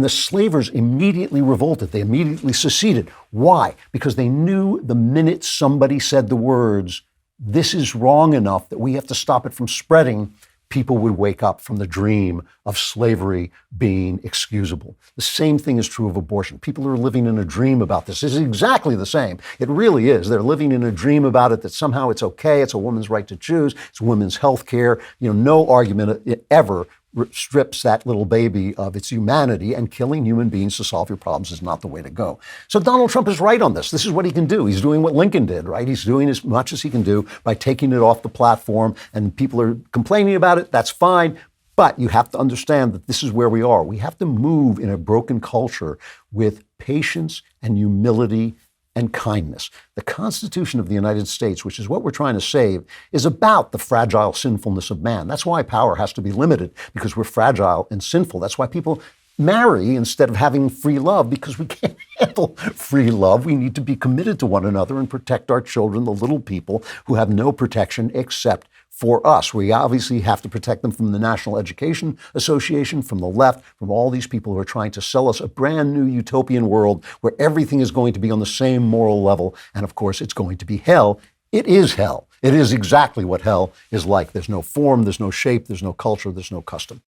slavers immediately revolted. They immediately seceded. Why? Because they knew the minute somebody said the words, this is wrong enough that we have to stop it from spreading, people would wake up from the dream of slavery being excusable. The same thing is true of abortion. People are living in a dream about this. This is exactly the same. It really is. They're living in a dream about it, that somehow it's okay. It's a woman's right to choose. It's women's health care. You know, no argument ever strips that little baby of its humanity, and killing human beings to solve your problems is not the way to go. So Donald Trump is right on this. This is what he can do. He's doing what Lincoln did, right? He's doing as much as he can do by taking it off the platform, and people are complaining about it. That's fine. But you have to understand that this is where we are. We have to move in a broken culture with patience and humility and kindness. The Constitution of the United States, which is what we're trying to save, is about the fragile sinfulness of man. That's why power has to be limited, because we're fragile and sinful. That's why people marry instead of having free love, because we can't handle free love. We need to be committed to one another and protect our children, the little people who have no protection except for us. We obviously have to protect them from the National Education Association, from the left, from all these people who are trying to sell us a brand new utopian world where everything is going to be on the same moral level. And of course, it's going to be hell. It is hell. It is exactly what hell is like. There's no form, there's no shape, there's no culture, there's no custom.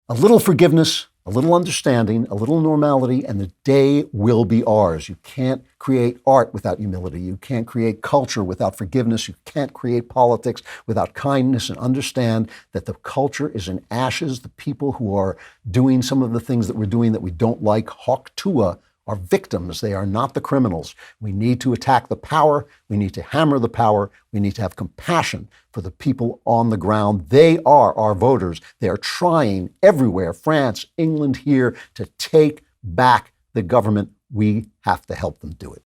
A little forgiveness, a little understanding, a little normality, and the day will be ours. You can't create art without humility. You can't create culture without forgiveness. You can't create politics without kindness, and understand that the culture is in ashes. The people who are doing some of the things that we're doing that we don't like, Hawk Tuah, are victims. They are not the criminals. We need to attack the power. We need to hammer the power. We need to have compassion for the people on the ground. They are our voters. They are trying everywhere, France, England, here, to take back the government. We have to help them do it.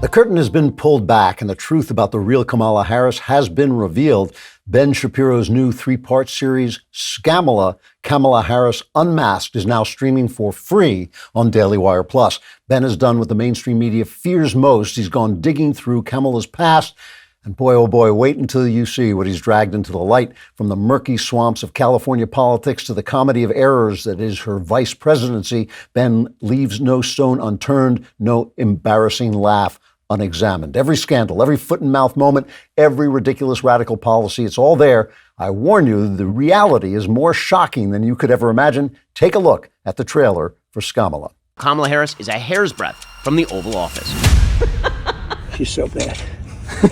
The curtain has been pulled back, and the truth about the real Kamala Harris has been revealed. Ben Shapiro's new 3-part series, Scamala, Kamala Harris Unmasked, is now streaming for free on DailyWire Plus. Ben has done what the mainstream media fears most. He's gone digging through Kamala's past. And boy, oh boy, wait until you see what he's dragged into the light, from the murky swamps of California politics to the comedy of errors that is her vice presidency. Ben leaves no stone unturned, no embarrassing laugh unexamined. Every scandal, every foot and mouth moment, every ridiculous radical policy, it's all there. I warn you, the reality is more shocking than you could ever imagine. Take a look at the trailer for Scamala. Kamala Harris is a hair's breadth from the Oval Office. She's so bad.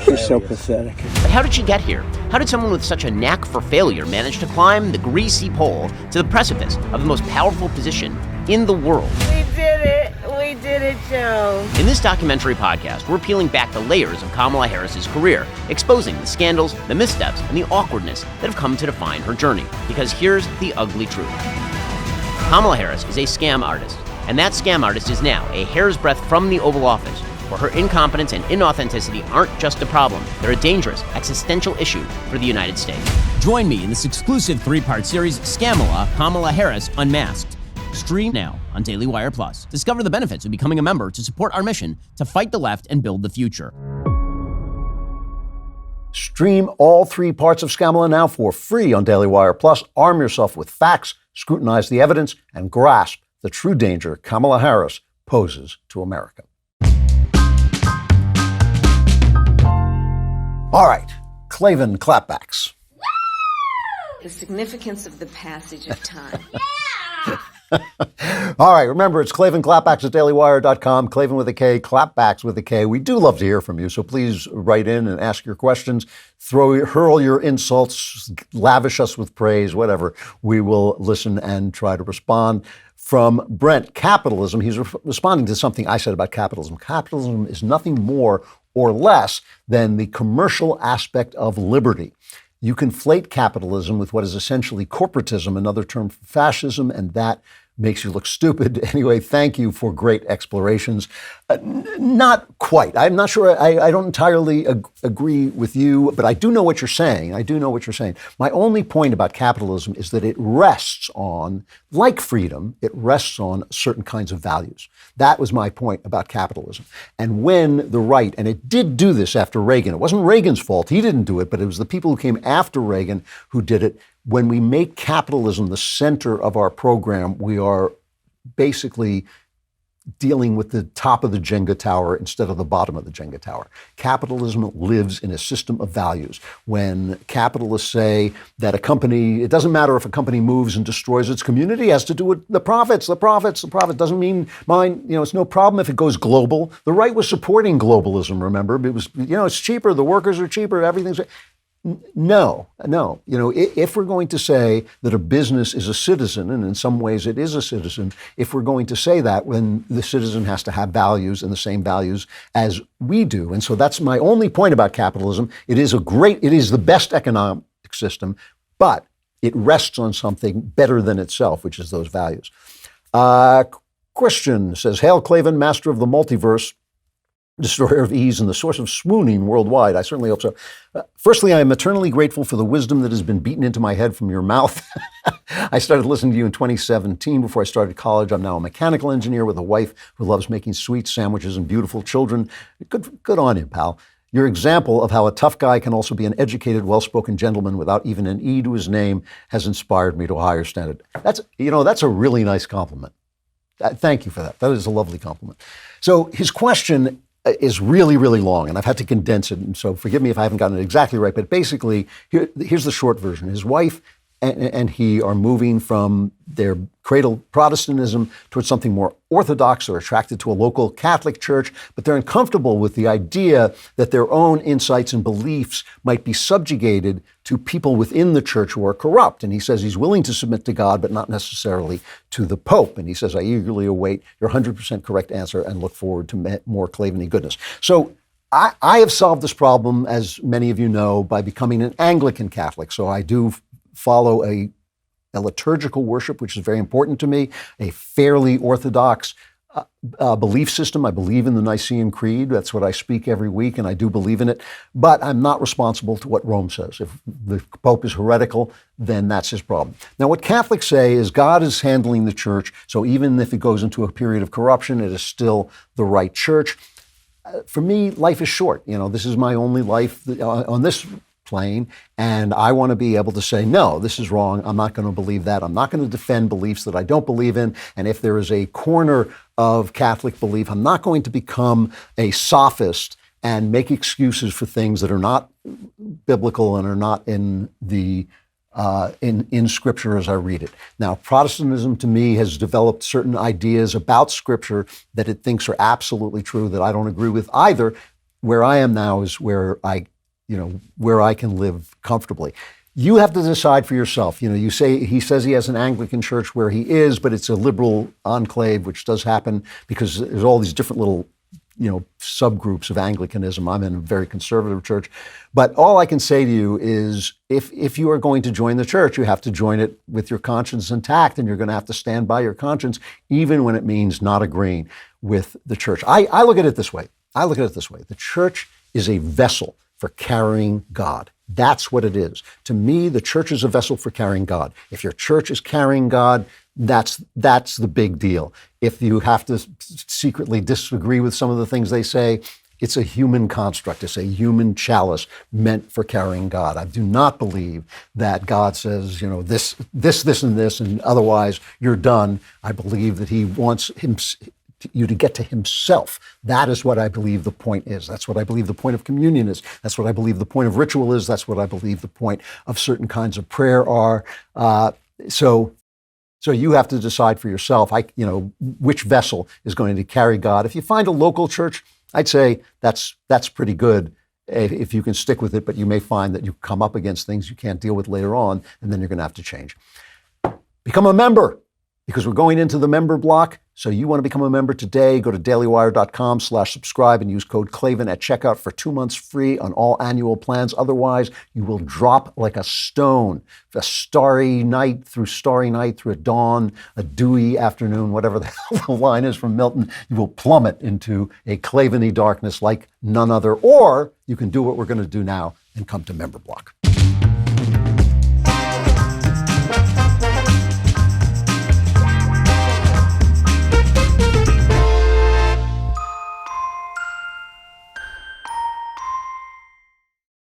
She's so pathetic. But how did she get here? How did someone with such a knack for failure manage to climb the greasy pole to the precipice of the most powerful position in the world? We did it. We did it, Joe. In this documentary podcast, we're peeling back the layers of Kamala Harris's career, exposing the scandals, the missteps, and the awkwardness that have come to define her journey. Because here's the ugly truth. Kamala Harris is a scam artist, and that scam artist is now a hair's breadth from the Oval Office, where her incompetence and inauthenticity aren't just a problem, they're a dangerous, existential issue for the United States. Join me in this exclusive 3-part series, Scamala, Kamala Harris Unmasked. Stream now on DailyWire Plus. Discover the benefits of becoming a member to support our mission to fight the left and build the future. Stream all 3 parts of Scamala now for free on DailyWire Plus. Arm yourself with facts, scrutinize the evidence, and grasp the true danger Kamala Harris poses to America. All right, Klavan Klapbacks. The significance of the passage of time. All right, remember, it's Klavan Klapbacks at dailywire.com, Klavan with a K, Klapbacks with a K. We do love to hear from you, so please write in and ask your questions, hurl your insults, lavish us with praise, whatever. We will listen and try to respond. From Brent, capitalism, he's responding to something I said about capitalism. Capitalism is nothing more or less than the commercial aspect of liberty. You conflate capitalism with what is essentially corporatism, another term for fascism, and that makes you look stupid. Anyway, thank you for great explorations. Not quite. I'm not sure. I don't entirely agree with you, but I do know what you're saying. My only point about capitalism is that it rests on, like freedom, it rests on certain kinds of values. That was my point about capitalism. And when the right, and it did do this after Reagan, it wasn't Reagan's fault. He didn't do it, but it was the people who came after Reagan who did it. When we make capitalism the center of our program, we are basically dealing with the top of the Jenga tower instead of the bottom of the Jenga tower. Capitalism lives in a system of values. When capitalists say that a company, it doesn't matter if a company moves and destroys its community, it has to do with the profits. The profit doesn't mean mine, it's no problem if it goes global. The right was supporting globalism, remember? It was, it's cheaper, the workers are cheaper, everything's... No. If we're going to say that a business is a citizen, and in some ways it is a citizen, if we're going to say that, when the citizen has to have values and the same values as we do. And so that's my only point about capitalism. It is the best economic system, but it rests on something better than itself, which is those values. Christian says, Hail Klavan, master of the multiverse, destroyer of ease and the source of swooning worldwide. I certainly hope so. Firstly, I am eternally grateful for the wisdom that has been beaten into my head from your mouth. I started listening to you in 2017 before I started college. I'm now a mechanical engineer with a wife who loves making sweet sandwiches and beautiful children. Good on you, pal. Your example of how a tough guy can also be an educated, well-spoken gentleman without even an E to his name has inspired me to a higher standard. That's a really nice compliment. Thank you for that. That is a lovely compliment. So his question is really, really long, and I've had to condense it, and so forgive me if I haven't gotten it exactly right, but basically, here's the short version. His wife and he are moving from their cradle Protestantism towards something more orthodox. They're attracted to a local Catholic church, but they're uncomfortable with the idea that their own insights and beliefs might be subjugated to people within the church who are corrupt. And he says he's willing to submit to God, but not necessarily to the Pope. And he says, I eagerly await your 100% correct answer and look forward to more Klavan-y goodness. So I have solved this problem, as many of you know, by becoming an Anglican Catholic. So I do follow a liturgical worship, which is very important to me, a fairly orthodox belief system. I believe in the Nicene Creed. That's what I speak every week, and I do believe in it. But I'm not responsible to what Rome says. If the Pope is heretical, then that's his problem. Now, what Catholics say is God is handling the church, so even if it goes into a period of corruption, it is still the right church. For me, life is short. This is my only life on this plane, and I want to be able to say, no, this is wrong. I'm not going to believe that. I'm not going to defend beliefs that I don't believe in. And if there is a corner of Catholic belief, I'm not going to become a sophist and make excuses for things that are not biblical and are not in the in Scripture as I read it. Now, Protestantism to me has developed certain ideas about Scripture that it thinks are absolutely true that I don't agree with either. where I am now is where where I can live comfortably. You have to decide for yourself. He says he has an Anglican church where he is, but it's a liberal enclave, which does happen because there's all these different little, subgroups of Anglicanism. I'm in a very conservative church. But all I can say to you is if you are going to join the church, you have to join it with your conscience intact, and you're going to have to stand by your conscience, even when it means not agreeing with the church. I look at it this way. The church is a vessel for carrying God. That's what it is. To me, the church is a vessel for carrying God. If your church is carrying God, that's the big deal. If you have to secretly disagree with some of the things they say, it's a human construct. It's a human chalice meant for carrying God. I do not believe that God says, this, and this, and otherwise you're done. I believe that he wants you to get to himself. That is what I believe the point is. That's what I believe the point of communion is. That's what I believe the point of ritual is. That's what I believe the point of certain kinds of prayer are. So you have to decide for yourself, which vessel is going to carry God. If you find a local church, I'd say that's pretty good if you can stick with it, but you may find that you come up against things you can't deal with later on, and then you're going to have to change. Become a member, because we're going into the member block. So you want to become a member today, go to dailywire.com/subscribe and use code Klavan at checkout for 2 months free on all annual plans. Otherwise, you will drop like a stone, a starry night through a dawn, a dewy afternoon, whatever the hell the line is from Milton. You will plummet into a Klavan-y darkness like none other. Or you can do what we're going to do now and come to member block.